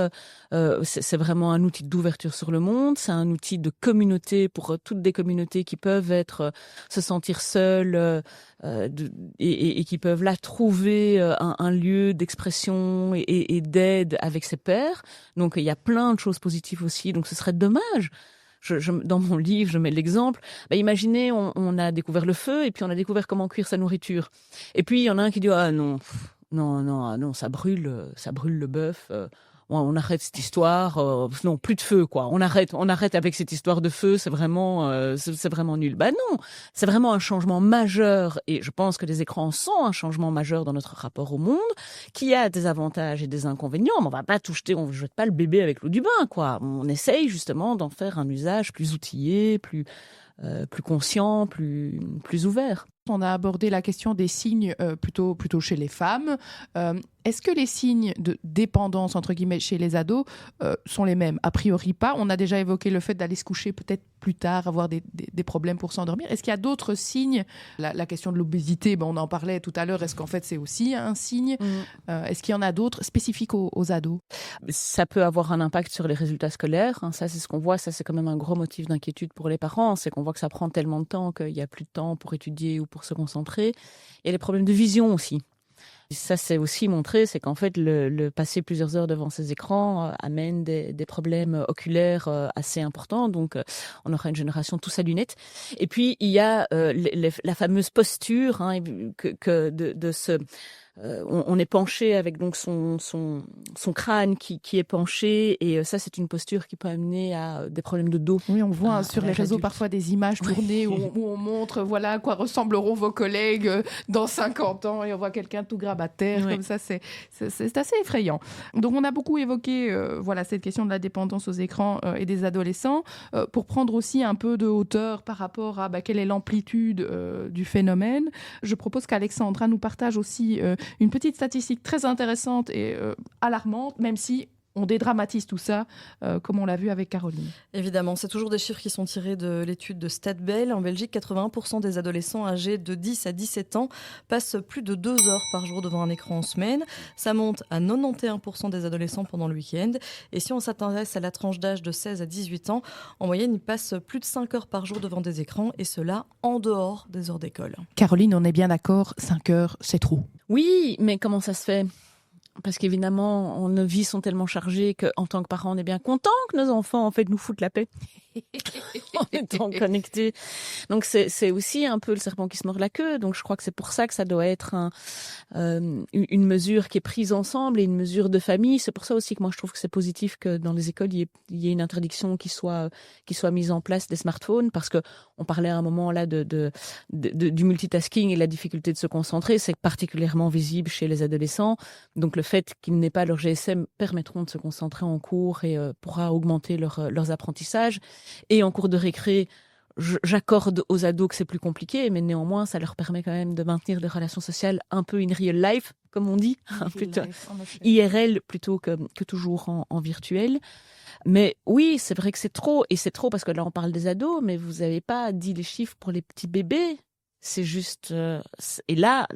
C'est vraiment un outil d'ouverture sur le monde, c'est un outil de communauté pour toutes des communautés qui peuvent se sentir seules et qui peuvent là trouver un lieu d'expression et d'aide avec ses pairs. Donc, il y a plein de choses positives aussi. Donc, ce serait dommage. Dans mon livre, je mets l'exemple. Imaginez, on a découvert le feu et puis on a découvert comment cuire sa nourriture. Et puis, il y en a un qui dit « Ah non, ça brûle le bœuf. On arrête cette histoire. Non, plus de feu, quoi. On arrête avec cette histoire de feu. C'est vraiment nul. » Non, c'est vraiment un changement majeur. Et je pense que les écrans sont un changement majeur dans notre rapport au monde, qui a des avantages et des inconvénients. Mais on va pas on jette pas le bébé avec l'eau du bain, quoi. On essaye justement d'en faire un usage plus outillé, plus conscient, plus ouvert. On a abordé la question des signes plutôt chez les femmes. Est-ce que les signes de dépendance, entre guillemets, chez les ados sont les mêmes? A priori pas. On a déjà évoqué le fait d'aller se coucher peut-être plus tard, avoir des problèmes pour s'endormir. Est-ce qu'il y a d'autres signes? La question de l'obésité, on en parlait tout à l'heure. Est-ce qu'en fait, c'est aussi un signe? Est-ce qu'il y en a d'autres spécifiques aux ados? Ça peut avoir un impact sur les résultats scolaires. Ça, c'est ce qu'on voit. Ça, c'est quand même un gros motif d'inquiétude pour les parents. C'est qu'on voit que ça prend tellement de temps qu'il n'y a plus de temps pour étudier ou pour se concentrer. Et les problèmes de vision aussi. Ça, c'est aussi montré, c'est qu'en fait, le passer plusieurs heures devant ces écrans amène des problèmes oculaires assez importants. Donc, on aura une génération tous à lunettes. Et puis, il y a la fameuse posture de ce... on est penché avec donc son crâne qui est penché, et ça, c'est une posture qui peut amener à des problèmes de dos. Oui, on voit sur les réseaux adulte. parfois des images tournées où on montre à quoi ressembleront vos collègues dans 50 ans, et on voit quelqu'un tout grabataire comme ça. C'est assez effrayant. Donc on a beaucoup évoqué cette question de la dépendance aux écrans et des adolescents, pour prendre aussi un peu de hauteur par rapport à quelle est l'amplitude du phénomène. Je propose qu'Alexandra nous partage aussi une petite statistique très intéressante et alarmante, même si on dédramatise tout ça, comme on l'a vu avec Caroline. Évidemment, c'est toujours des chiffres qui sont tirés de l'étude de Statbel. En Belgique, 80% des adolescents âgés de 10 à 17 ans passent plus de 2 heures par jour devant un écran en semaine. Ça monte à 91% des adolescents pendant le week-end. Et si on s'intéresse à la tranche d'âge de 16 à 18 ans, en moyenne, ils passent plus de 5 heures par jour devant des écrans, et cela en dehors des heures d'école. Caroline, on est bien d'accord, 5 heures, c'est trop. Oui, mais comment ça se fait ? Parce qu'évidemment, nos vies sont tellement chargées qu'en tant que parents, on est bien content que nos enfants, en fait, nous foutent la paix en étant connectés. Donc, c'est aussi un peu le serpent qui se mord la queue. Donc, je crois que c'est pour ça que ça doit être une mesure qui est prise ensemble et une mesure de famille. C'est pour ça aussi que moi, je trouve que c'est positif que dans les écoles, il y ait une interdiction qui soit mise en place des smartphones, parce que on parlait à un moment là du multitasking et la difficulté de se concentrer. C'est particulièrement visible chez les adolescents. Donc, le fait qu'ils n'aient pas leur GSM permettront de se concentrer en cours et pourra augmenter leurs apprentissages. Et en cours de récré, j'accorde aux ados que c'est plus compliqué, mais néanmoins, ça leur permet quand même de maintenir des relations sociales un peu in real life, comme on dit, plutôt IRL plutôt que toujours en virtuel. Mais oui, c'est vrai que c'est trop, et c'est trop parce que là, on parle des ados, mais vous n'avez pas dit les chiffres pour les petits bébés. C'est juste... et là...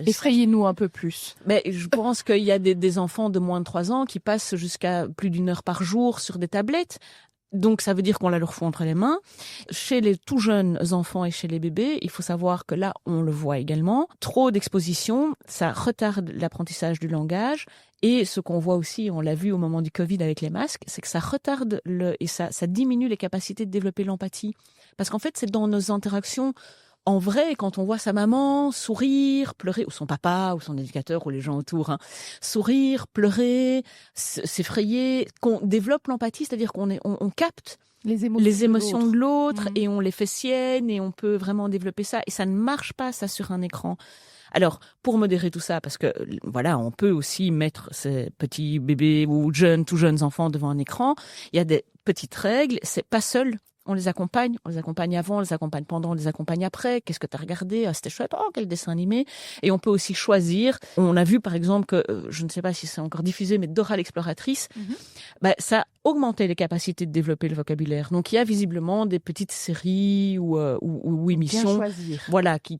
Effrayez-nous un peu plus. Mais je pense qu'il y a des enfants de moins de 3 ans qui passent jusqu'à plus d'1 heure par jour sur des tablettes. Donc, ça veut dire qu'on la leur fout entre les mains. Chez les tout jeunes enfants et chez les bébés, il faut savoir que là, on le voit également. Trop d'exposition, ça retarde l'apprentissage du langage. Et ce qu'on voit aussi, on l'a vu au moment du Covid avec les masques, c'est que ça retarde et ça diminue les capacités de développer l'empathie. Parce qu'en fait, c'est dans nos interactions en vrai, quand on voit sa maman sourire, pleurer, ou son papa, ou son éducateur, ou les gens autour, sourire, pleurer, s'effrayer, qu'on développe l'empathie, c'est-à-dire on capte les émotions de l'autre et on les fait siennes et on peut vraiment développer ça. Et ça ne marche pas, ça, sur un écran. Alors, pour modérer tout ça, parce que voilà, on peut aussi mettre ces petits bébés ou tout jeunes enfants devant un écran. Il y a des petites règles, c'est pas seul. On les accompagne avant, on les accompagne pendant, on les accompagne après. Qu'est-ce que tu as regardé ? Ah, c'était chouette, oh, quel dessin animé. Et on peut aussi choisir. On a vu par exemple que, je ne sais pas si c'est encore diffusé, mais Dora l'exploratrice, ça augmentait les capacités de développer le vocabulaire. Donc il y a visiblement des petites séries ou émissions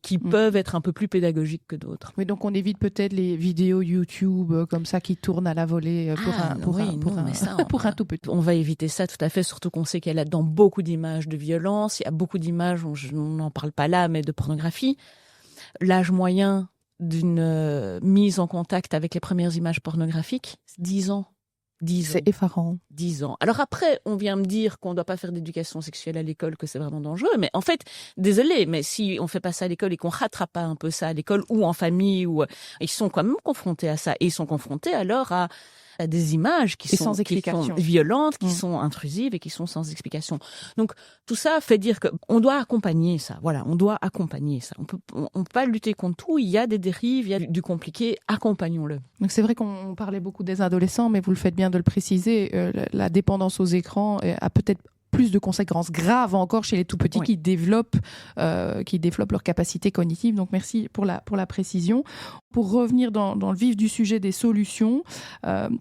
qui peuvent être un peu plus pédagogiques que d'autres. Oui, donc on évite peut-être les vidéos YouTube comme ça qui tournent à la volée pour un tout petit. On va éviter ça tout à fait, surtout qu'on sait qu'il y a là-dedans beaucoup d'images de violence, il y a beaucoup d'images, on n'en parle pas là, mais de pornographie. L'âge moyen d'une mise en contact avec les premières images pornographiques, 10 ans. C'est effarant. 10 ans. Alors après, on vient me dire qu'on ne doit pas faire d'éducation sexuelle à l'école, que c'est vraiment dangereux. Mais en fait, désolé, mais si on fait pas ça à l'école et qu'on rattrape pas un peu ça à l'école ou en famille, ils sont quand même confrontés à ça. Et ils sont confrontés alors à des images qui sont violentes, qui sont intrusives et qui sont sans explication. Donc, tout ça fait dire qu'on doit accompagner ça. Voilà, on doit accompagner ça. On peut pas lutter contre tout. Il y a des dérives, il y a du compliqué. Accompagnons-le. Donc, c'est vrai qu'on parlait beaucoup des adolescents, mais vous le faites bien de le préciser. La dépendance aux écrans a peut-être plus de conséquences graves encore chez les tout petits qui développent leur capacité cognitive. Donc merci pour la précision. Pour revenir dans le vif du sujet des solutions,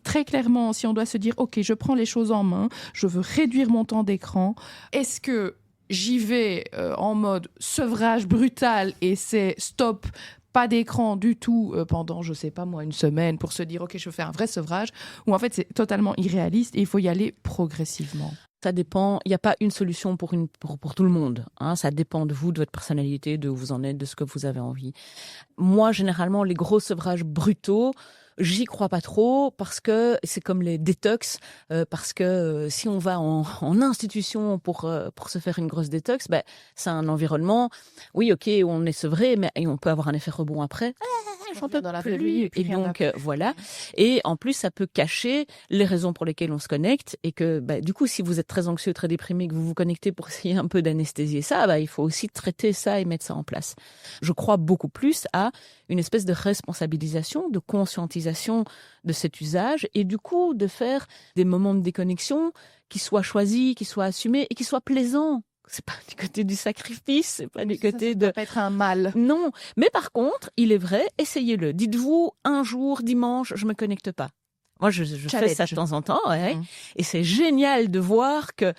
très clairement, si on doit se dire « Ok, je prends les choses en main, je veux réduire mon temps d'écran », est-ce que j'y vais en mode sevrage brutal et c'est stop, pas d'écran du tout pendant, je sais pas moi, une semaine pour se dire « Ok, je fais un vrai sevrage », ou en fait c'est totalement irréaliste et il faut y aller progressivement? Ça dépend, il n'y a pas une solution pour tout le monde. Ça dépend de vous, de votre personnalité, de où vous en êtes, de ce que vous avez envie. Moi, généralement, les gros sevrages brutaux, j'y crois pas trop parce que c'est comme les détox, parce que si on va en institution pour se faire une grosse détox, c'est un environnement, oui, ok, on est sevré, mais on peut avoir un effet rebond après. J'en peux dans la plus. vraie vie, Et donc, voilà. Et en plus, ça peut cacher les raisons pour lesquelles on se connecte et que, du coup, si vous êtes très anxieux, très déprimé, que vous vous connectez pour essayer un peu d'anesthésier ça, il faut aussi traiter ça et mettre ça en place. Je crois beaucoup plus à une espèce de responsabilisation, de conscientisation de cet usage et du coup, de faire des moments de déconnexion qui soient choisis, qui soient assumés et qui soient plaisants. C'est pas du côté du sacrifice, c'est pas du côté de... Ça peut être un mal. Non, mais par contre, il est vrai, essayez-le. Dites-vous, un jour, dimanche, je me connecte pas. Moi, je fais ça de temps en temps, et c'est génial de voir que,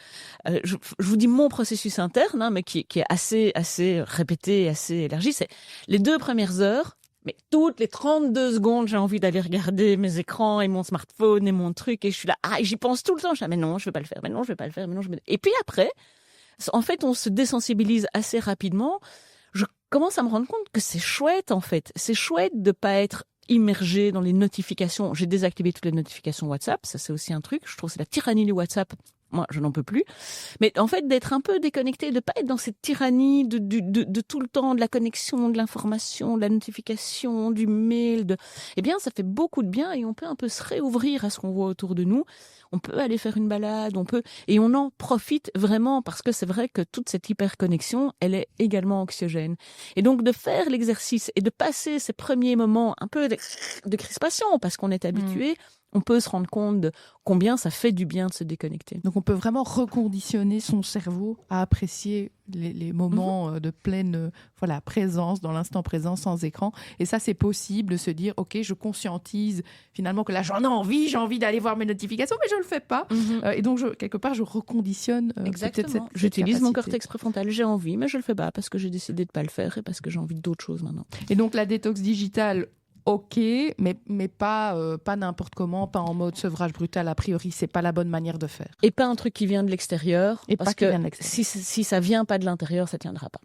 je vous dis mon processus interne, mais qui est assez répété, assez élargi, c'est les 2 premières heures, mais toutes les 32 secondes, j'ai envie d'aller regarder mes écrans et mon smartphone et mon truc, et je suis là, j'y pense tout le temps, je suis là, mais non, je vais pas le faire, mais non, je vais pas le faire, mais non, Et puis après, en fait, on se désensibilise assez rapidement. Je commence à me rendre compte que c'est chouette, en fait. C'est chouette de pas être immergé dans les notifications. J'ai désactivé toutes les notifications WhatsApp. Ça, c'est aussi un truc. Je trouve que c'est la tyrannie du WhatsApp. Moi, je n'en peux plus. Mais en fait, d'être un peu déconnecté, de pas être dans cette tyrannie de tout le temps, de la connexion, de l'information, de la notification, du mail. Eh bien, ça fait beaucoup de bien et on peut un peu se réouvrir à ce qu'on voit autour de nous. On peut aller faire une balade, et on en profite vraiment parce que c'est vrai que toute cette hyperconnexion, elle est également anxiogène. Et donc, de faire l'exercice et de passer ces premiers moments un peu de crispation parce qu'on est habitué, on peut se rendre compte de combien ça fait du bien de se déconnecter. Donc on peut vraiment reconditionner son cerveau à apprécier les moments de pleine présence, dans l'instant présent, sans écran. Et ça, c'est possible de se dire, ok, je conscientise finalement que là, j'en ai envie d'aller voir mes notifications, mais je ne le fais pas. Et donc, quelque part, je reconditionne peut-être cette J'utilise mon capacité. cortex préfrontal. J'ai envie, mais je ne le fais pas parce que j'ai décidé de ne pas le faire et parce que j'ai envie d'autres choses maintenant. Et donc, la détox digitale, ok, mais pas n'importe comment, pas en mode sevrage brutal. A priori, c'est pas la bonne manière de faire. Et pas un truc qui vient de l'extérieur. Et parce pas qui que vient de l'extérieur. si ça vient pas de l'intérieur, ça tiendra pas.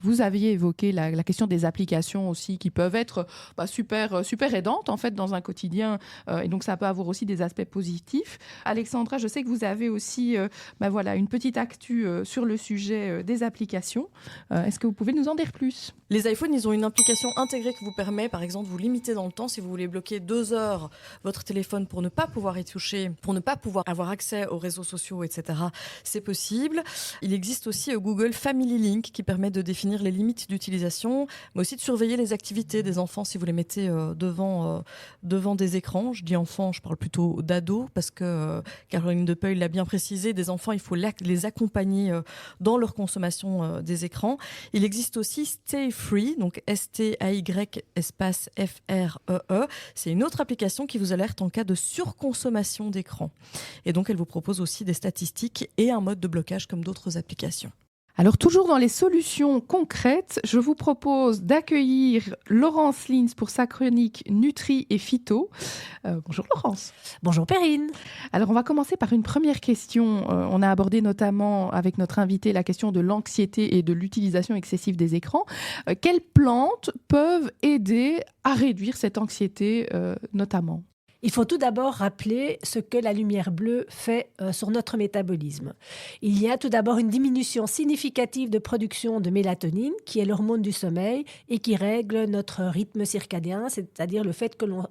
Vous aviez évoqué la question des applications aussi qui peuvent être super aidantes en fait dans un quotidien et donc ça peut avoir aussi des aspects positifs. Alexandra, je sais que vous avez aussi une petite actu sur le sujet des applications. Est-ce que vous pouvez nous en dire plus ? Les iPhones, ils ont une application intégrée qui vous permet, par exemple, vous limiter dans le temps si vous voulez bloquer 2 heures votre téléphone pour ne pas pouvoir y toucher, pour ne pas pouvoir avoir accès aux réseaux sociaux, etc. C'est possible. Il existe aussi Google Family Link qui permet de définir les limites d'utilisation, mais aussi de surveiller les activités des enfants si vous les mettez devant des écrans. Je dis enfants, je parle plutôt d'ados parce que Caroline Depeuil l'a bien précisé, des enfants, il faut les accompagner dans leur consommation des écrans. Il existe aussi Stay Free, donc S-T-A-Y espace F-R-E-E. C'est une autre application qui vous alerte en cas de surconsommation d'écran. Et donc, elle vous propose aussi des statistiques et un mode de blocage comme d'autres applications. Alors, toujours dans les solutions concrètes, je vous propose d'accueillir Laurence Lins pour sa chronique Nutri et Phyto. Bonjour Laurence. Bonjour Perrine. Alors, on va commencer par une première question. On a abordé notamment avec notre invité la question de l'anxiété et de l'utilisation excessive des écrans. Quelles plantes peuvent aider à réduire cette anxiété notamment ? Il faut tout d'abord rappeler ce que la lumière bleue fait sur notre métabolisme. Il y a tout d'abord une diminution significative de production de mélatonine, qui est l'hormone du sommeil et qui règle notre rythme circadien, c'est-à-dire le fait que l'on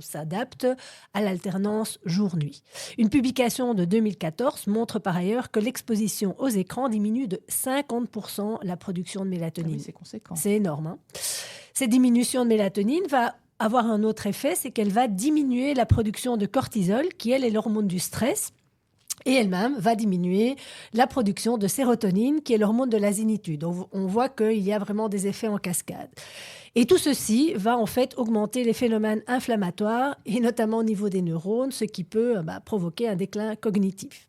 s'adapte à l'alternance jour-nuit. Une publication de 2014 montre par ailleurs que l'exposition aux écrans diminue de 50% la production de mélatonine. Ah oui, c'est conséquent. C'est énorme. Cette diminution de mélatonine va avoir un autre effet, c'est qu'elle va diminuer la production de cortisol, qui elle est l'hormone du stress et elle-même va diminuer la production de sérotonine, qui est l'hormone de la zénitude. On voit qu'il y a vraiment des effets en cascade. Et tout ceci va en fait augmenter les phénomènes inflammatoires, et notamment au niveau des neurones, ce qui peut provoquer un déclin cognitif.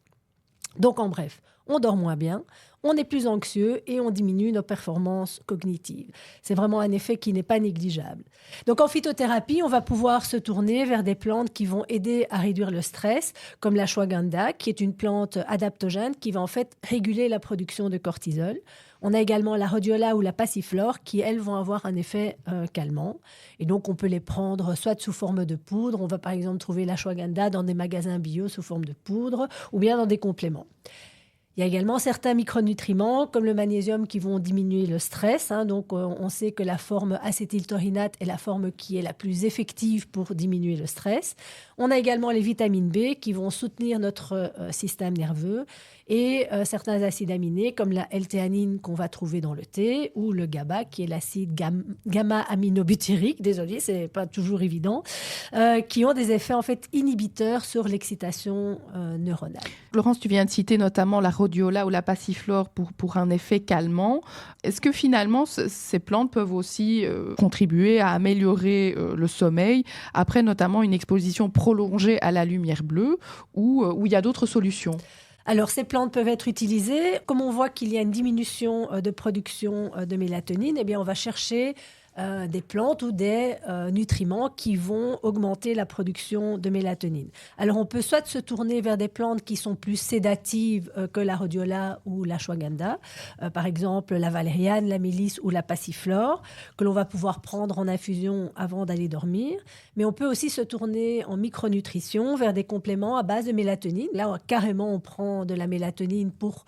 Donc en bref, on dort moins bien, on est plus anxieux et on diminue nos performances cognitives. C'est vraiment un effet qui n'est pas négligeable. Donc en phytothérapie, on va pouvoir se tourner vers des plantes qui vont aider à réduire le stress, comme l'ashwagandha, qui est une plante adaptogène qui va en fait réguler la production de cortisol. On a également la rhodiola ou la passiflore qui, elles, vont avoir un effet calmant. Et donc, on peut les prendre soit sous forme de poudre. On va par exemple trouver l'ashwagandha dans des magasins bio sous forme de poudre ou bien dans des compléments. Il y a également certains micronutriments, comme le magnésium, qui vont diminuer le stress. Donc, on sait que la forme acétyltaurinate est la forme qui est la plus effective pour diminuer le stress. On a également les vitamines B qui vont soutenir notre système nerveux et certains acides aminés, comme la L-théanine qu'on va trouver dans le thé ou le GABA, qui est l'acide gamma-aminobutyrique. Désolée, c'est pas toujours évident, qui ont des effets en fait inhibiteurs sur l'excitation neuronale. Laurence, tu viens de citer notamment la rhodiola ou la passiflore pour un effet calmant. Est-ce que finalement, ces plantes peuvent aussi contribuer à améliorer le sommeil, après notamment une exposition prolongée à la lumière bleue, ou il y a d'autres solutions ? Alors, ces plantes peuvent être utilisées. Comme on voit qu'il y a une diminution de production de mélatonine, eh bien, on va chercher des plantes ou des nutriments qui vont augmenter la production de mélatonine. Alors, on peut soit se tourner vers des plantes qui sont plus sédatives que la rhodiola ou l'ashwagandha, par exemple la valériane, la mélisse ou la passiflore, que l'on va pouvoir prendre en infusion avant d'aller dormir. Mais on peut aussi se tourner en micronutrition vers des compléments à base de mélatonine. Là, carrément, on prend de la mélatonine pour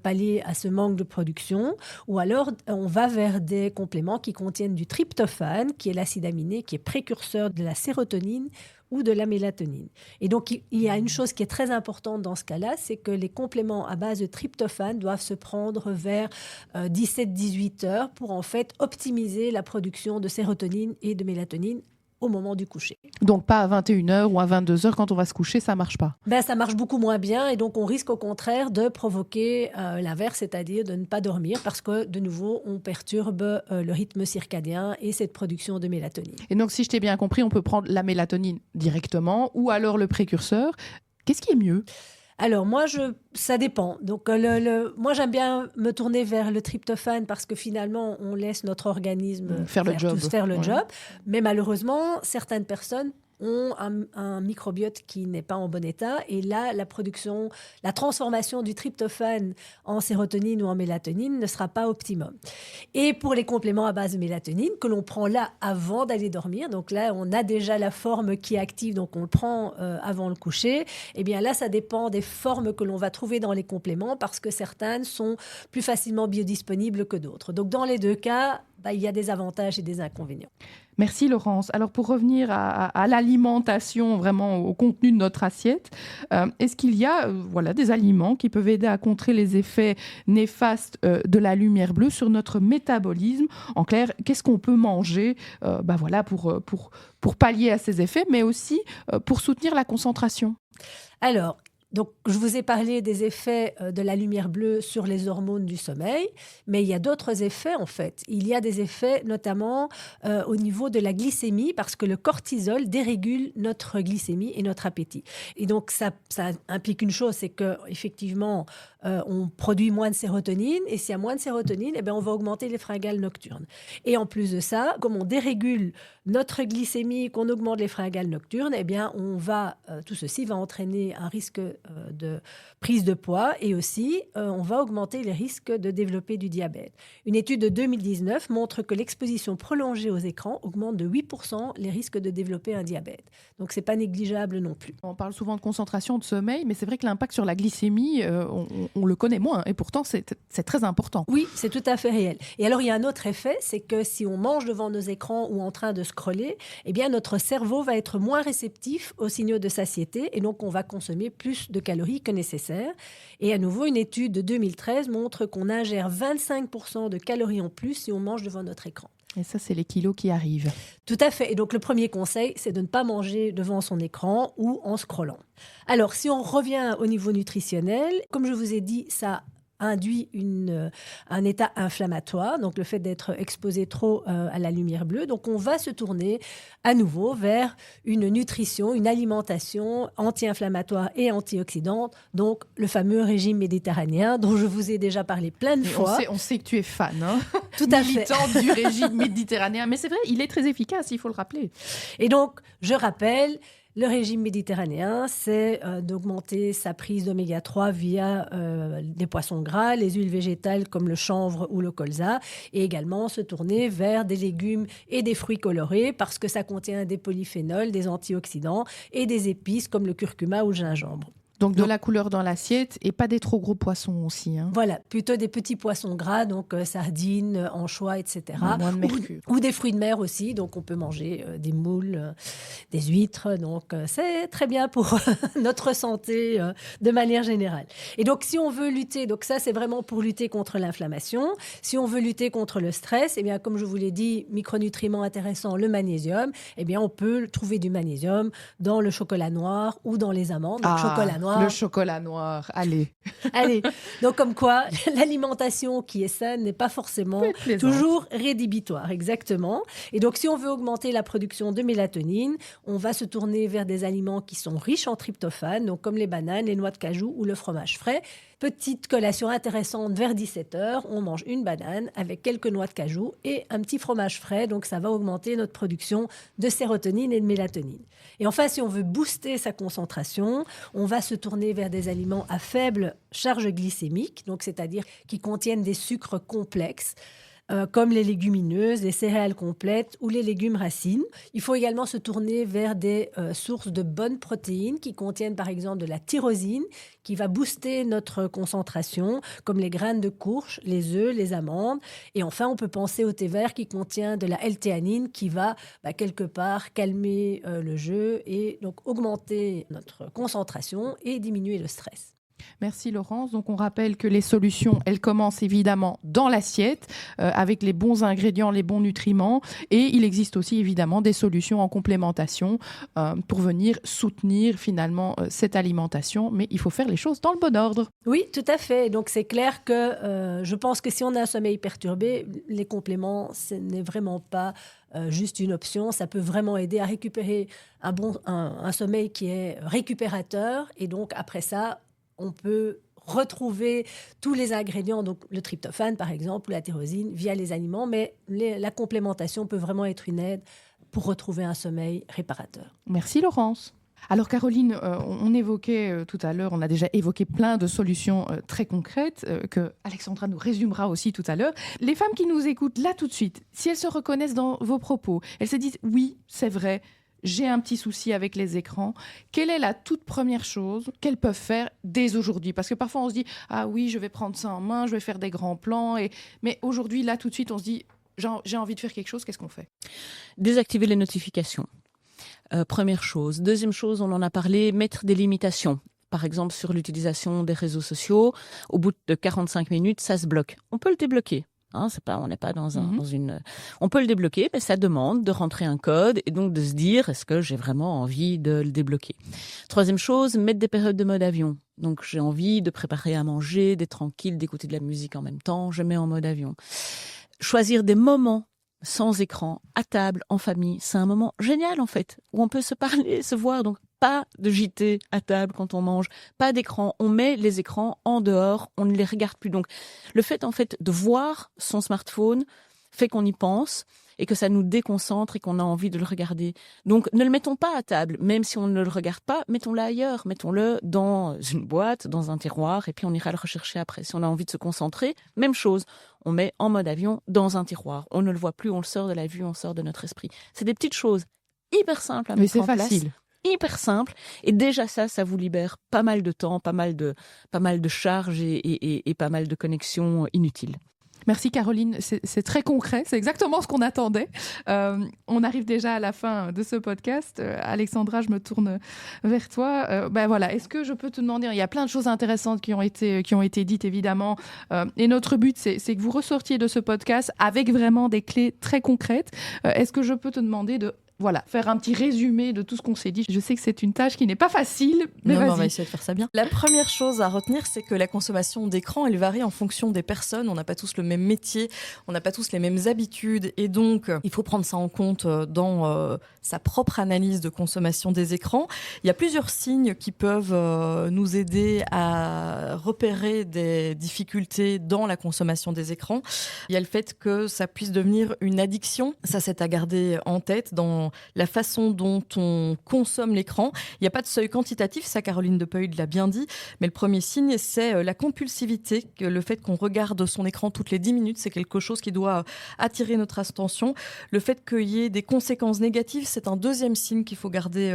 pallier à ce manque de production. Ou alors, on va vers des compléments qui contiennent du tryptophane, qui est l'acide aminé, qui est précurseur de la sérotonine ou de la mélatonine. Et donc, il y a une chose qui est très importante dans ce cas-là, c'est que les compléments à base de tryptophane doivent se prendre vers 17-18 heures pour en fait optimiser la production de sérotonine et de mélatonine au moment du coucher. Donc pas à 21h ou à 22h quand on va se coucher, ça marche pas. Ça marche beaucoup moins bien et donc on risque au contraire de provoquer l'inverse, c'est-à-dire de ne pas dormir parce que de nouveau on perturbe le rythme circadien et cette production de mélatonine. Et donc si je t'ai bien compris, on peut prendre la mélatonine directement ou alors le précurseur. Qu'est-ce qui est mieux ? Alors, ça dépend. Donc, moi, j'aime bien me tourner vers le tryptophane parce que finalement, on laisse notre organisme faire le job. Mais malheureusement, certaines personnes ont un microbiote qui n'est pas en bon état. Et là, la transformation du tryptophane en sérotonine ou en mélatonine ne sera pas optimum. Et pour les compléments à base de mélatonine, que l'on prend là avant d'aller dormir, donc là, on a déjà la forme qui est active, donc on le prend avant le coucher, eh bien là, ça dépend des formes que l'on va trouver dans les compléments parce que certaines sont plus facilement biodisponibles que d'autres. Donc, dans les deux cas, il y a des avantages et des inconvénients. Merci Laurence. Alors pour revenir à l'alimentation, vraiment au contenu de notre assiette, est-ce qu'il y a des aliments qui peuvent aider à contrer les effets néfastes de la lumière bleue sur notre métabolisme ? En clair, qu'est-ce qu'on peut manger pour pallier à ces effets, mais aussi pour soutenir la concentration ? Alors, donc, je vous ai parlé des effets de la lumière bleue sur les hormones du sommeil, mais il y a d'autres effets en fait. Il y a des effets notamment au niveau de la glycémie parce que le cortisol dérégule notre glycémie et notre appétit. Et donc, ça implique une chose, c'est qu'effectivement, on produit moins de sérotonine et s'il y a moins de sérotonine, on va augmenter les fringales nocturnes. Et en plus de ça, comme on dérégule notre glycémie, qu'on augmente les fringales nocturnes, tout ceci va entraîner un risque de prise de poids et aussi on va augmenter les risques de développer du diabète. Une étude de 2019 montre que l'exposition prolongée aux écrans augmente de 8% les risques de développer un diabète. Donc, c'est pas négligeable non plus. On parle souvent de concentration, de sommeil, mais c'est vrai que l'impact sur la glycémie, on le connaît moins et pourtant c'est très important. Oui, c'est tout à fait réel. Et alors, il y a un autre effet, c'est que si on mange devant nos écrans ou en train de scroller, eh bien, notre cerveau va être moins réceptif aux signaux de satiété et donc on va consommer plus de calories que nécessaire. Et à nouveau, une étude de 2013 montre qu'on ingère 25% de calories en plus si on mange devant notre écran. Et ça, c'est les kilos qui arrivent. Tout à fait. Et donc, le premier conseil, c'est de ne pas manger devant son écran ou en scrollant. Alors, si on revient au niveau nutritionnel, comme je vous ai dit, ça induit un état inflammatoire, donc le fait d'être exposé trop à la lumière bleue. Donc, on va se tourner à nouveau vers une nutrition, une alimentation anti-inflammatoire et antioxydante, donc le fameux régime méditerranéen dont je vous ai déjà parlé plein de fois. On sait que tu es fan, hein. Tout à fait. Militante du régime méditerranéen. Mais c'est vrai, il est très efficace, il faut le rappeler. Et donc, je rappelle, le régime méditerranéen, c'est d'augmenter sa prise d'oméga 3 via des poissons gras, les huiles végétales comme le chanvre ou le colza, et également se tourner vers des légumes et des fruits colorés parce que ça contient des polyphénols, des antioxydants et des épices comme le curcuma ou le gingembre. Donc de la couleur dans l'assiette et pas des trop gros poissons aussi. Hein. Voilà, plutôt des petits poissons gras, donc sardines, anchois, etc. Moins de mercure. Ou des fruits de mer aussi, donc on peut manger des moules, des huîtres. Donc c'est très bien pour notre santé de manière générale. Et donc si on veut lutter, donc ça c'est vraiment pour lutter contre l'inflammation. Si on veut lutter contre le stress, eh bien comme je vous l'ai dit, micronutriment intéressant, le magnésium, eh bien on peut trouver du magnésium dans le chocolat noir ou dans les amandes. Donc chocolat noir. Le chocolat noir, allez. Allez, donc comme quoi, l'alimentation qui est saine n'est pas forcément toujours rédhibitoire, exactement. Et donc si on veut augmenter la production de mélatonine, on va se tourner vers des aliments qui sont riches en tryptophane, donc comme les bananes, les noix de cajou ou le fromage frais. Petite collation intéressante vers 17h, on mange une banane avec quelques noix de cajou et un petit fromage frais, donc ça va augmenter notre production de sérotonine et de mélatonine. Et enfin, si on veut booster sa concentration, on va se tourner vers des aliments à faible charge glycémique, donc c'est-à-dire qui contiennent des sucres complexes, comme les légumineuses, les céréales complètes ou les légumes racines. Il faut également se tourner vers des sources de bonnes protéines qui contiennent par exemple de la tyrosine qui va booster notre concentration, comme les graines de courge, les œufs, les amandes. Et enfin, on peut penser au thé vert qui contient de la L-théanine qui va quelque part calmer le jeu et donc augmenter notre concentration et diminuer le stress. Merci Laurence. Donc on rappelle que les solutions, elles commencent évidemment dans l'assiette avec les bons ingrédients, les bons nutriments. Et il existe aussi évidemment des solutions en complémentation pour venir soutenir finalement cette alimentation. Mais il faut faire les choses dans le bon ordre. Oui, tout à fait. Donc c'est clair que je pense que si on a un sommeil perturbé, les compléments, ce n'est vraiment pas juste une option. Ça peut vraiment aider à récupérer un sommeil qui est récupérateur. Et donc après ça, on peut retrouver tous les ingrédients, donc le tryptophane par exemple, ou la tyrosine, via les aliments, mais la complémentation peut vraiment être une aide pour retrouver un sommeil réparateur. Merci Laurence. Alors Caroline, on évoquait tout à l'heure, on a déjà évoqué plein de solutions très concrètes que Alexandra nous résumera aussi tout à l'heure. Les femmes qui nous écoutent là tout de suite, si elles se reconnaissent dans vos propos, elles se disent oui, c'est vrai, j'ai un petit souci avec les écrans. Quelle est la toute première chose qu'elles peuvent faire dès aujourd'hui ? Parce que parfois on se dit « Ah oui, je vais prendre ça en main, je vais faire des grands plans. » Mais aujourd'hui, là tout de suite, on se dit « J'ai envie de faire quelque chose, qu'est-ce qu'on fait ?» Désactiver les notifications. Première chose. Deuxième chose, on en a parlé, mettre des limitations. Par exemple, sur l'utilisation des réseaux sociaux, au bout de 45 minutes, ça se bloque. On peut le débloquer. On n'est pas dans une. On peut le débloquer, mais ça demande de rentrer un code et donc de se dire est-ce que j'ai vraiment envie de le débloquer. Troisième chose, mettre des périodes de mode avion. Donc j'ai envie de préparer à manger, d'être tranquille, d'écouter de la musique en même temps. Je mets en mode avion. Choisir des moments sans écran, à table, en famille, c'est un moment génial en fait où on peut se parler, se voir. Donc pas de JT à table quand on mange, pas d'écran. On met les écrans en dehors, on ne les regarde plus. Donc, le fait, en fait, de voir son smartphone fait qu'on y pense et que ça nous déconcentre et qu'on a envie de le regarder. Donc, ne le mettons pas à table. Même si on ne le regarde pas, mettons-le ailleurs. Mettons-le dans une boîte, dans un tiroir et puis on ira le rechercher après. Si on a envie de se concentrer, même chose. On met en mode avion dans un tiroir. On ne le voit plus, on le sort de la vue, on sort de notre esprit. C'est des petites choses hyper simples à mettre en place. Mais c'est facile. Hyper simple, et déjà ça vous libère pas mal de temps, pas mal de charges et pas mal de connexions inutiles. Merci Caroline, c'est très concret, c'est exactement ce qu'on attendait. On arrive déjà à la fin de ce podcast. Alexandra, je me tourne vers toi. Voilà, est-ce que je peux te demander, il y a plein de choses intéressantes qui ont été dites évidemment, et notre but c'est que vous ressortiez de ce podcast avec vraiment des clés très concrètes. Est-ce que je peux te demander de faire un petit résumé de tout ce qu'on s'est dit. Je sais que c'est une tâche qui n'est pas facile, mais vas-y. On va essayer de faire ça bien. La première chose à retenir, c'est que la consommation d'écran, elle varie en fonction des personnes. On n'a pas tous le même métier, on n'a pas tous les mêmes habitudes, et donc il faut prendre ça en compte dans sa propre analyse de consommation des écrans. Il y a plusieurs signes qui peuvent nous aider à repérer des difficultés dans la consommation des écrans. Il y a le fait que ça puisse devenir une addiction. Ça, c'est à garder en tête dans la façon dont on consomme l'écran. Il n'y a pas de seuil quantitatif, ça Caroline Depeut l'a bien dit, mais le premier signe, c'est la compulsivité, le fait qu'on regarde son écran toutes les 10 minutes, c'est quelque chose qui doit attirer notre attention. Le fait qu'il y ait des conséquences négatives, c'est un deuxième signe qu'il faut garder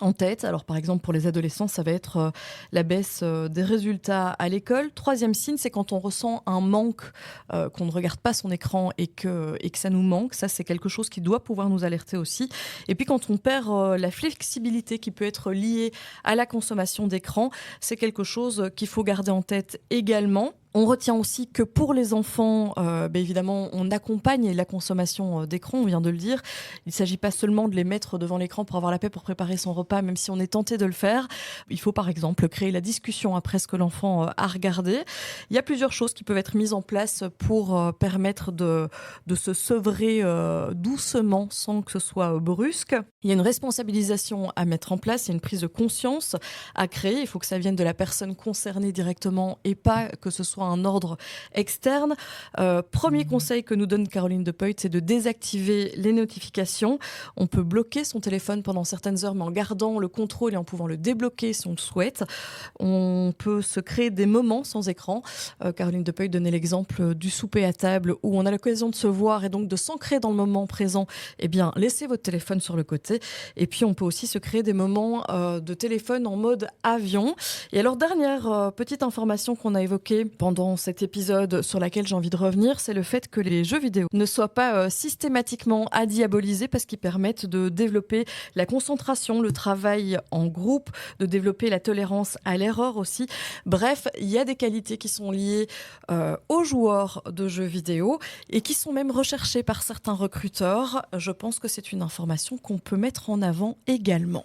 en tête. Alors par exemple, pour les adolescents, ça va être la baisse des résultats à l'école. Troisième signe, c'est quand on ressent un manque, qu'on ne regarde pas son écran et que ça nous manque. Ça, c'est quelque chose qui doit pouvoir nous alerter aussi. Et puis quand on perd la flexibilité qui peut être liée à la consommation d'écran, c'est quelque chose qu'il faut garder en tête également. On retient aussi que pour les enfants, évidemment, on accompagne la consommation d'écran, on vient de le dire. Il ne s'agit pas seulement de les mettre devant l'écran pour avoir la paix pour préparer son repas, même si on est tenté de le faire. Il faut par exemple créer la discussion après ce que l'enfant a regardé. Il y a plusieurs choses qui peuvent être mises en place pour permettre de se sevrer doucement sans que ce soit brusque. Il y a une responsabilisation à mettre en place, il y a une prise de conscience à créer. Il faut que ça vienne de la personne concernée directement et pas que ce soit un ordre externe. Premier conseil que nous donne Caroline Depeut, c'est de désactiver les notifications. On peut bloquer son téléphone pendant certaines heures, mais en gardant le contrôle et en pouvant le débloquer si on le souhaite. On peut se créer des moments sans écran. Caroline Depeut donnait l'exemple du souper à table où on a l'occasion de se voir et donc de s'ancrer dans le moment présent. Eh bien, laissez votre téléphone sur le côté. Et puis, on peut aussi se créer des moments de téléphone en mode avion. Et alors, dernière petite information qu'on a évoquée pendant cet épisode sur laquelle j'ai envie de revenir, c'est le fait que les jeux vidéo ne soient pas systématiquement adiabolisés parce qu'ils permettent de développer la concentration, le travail en groupe, de développer la tolérance à l'erreur aussi. Bref, il y a des qualités qui sont liées aux joueurs de jeux vidéo et qui sont même recherchées par certains recruteurs. Je pense que c'est une information qu'on peut mettre en avant également.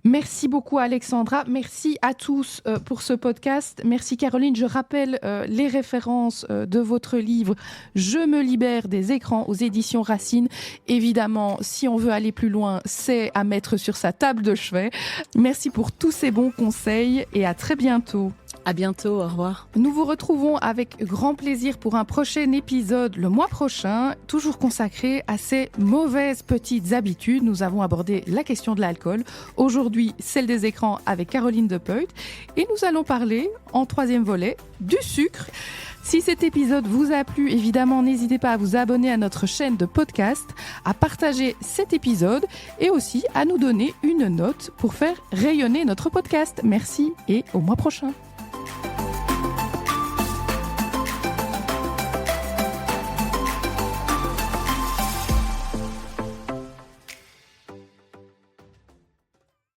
Merci beaucoup Alexandra, merci à tous pour ce podcast. Merci Caroline, je rappelle les références de votre livre « Je me libère des écrans » aux éditions Racine. Évidemment, si on veut aller plus loin, c'est à mettre sur sa table de chevet. Merci pour tous ces bons conseils et à très bientôt. À bientôt, au revoir. Nous vous retrouvons avec grand plaisir pour un prochain épisode le mois prochain, toujours consacré à ces mauvaises petites habitudes. Nous avons abordé la question de l'alcool, aujourd'hui celle des écrans avec Caroline Depeut, et nous allons parler en troisième volet du sucre. Si cet épisode vous a plu, évidemment, n'hésitez pas à vous abonner à notre chaîne de podcast, à partager cet épisode et aussi à nous donner une note pour faire rayonner notre podcast. Merci et au mois prochain.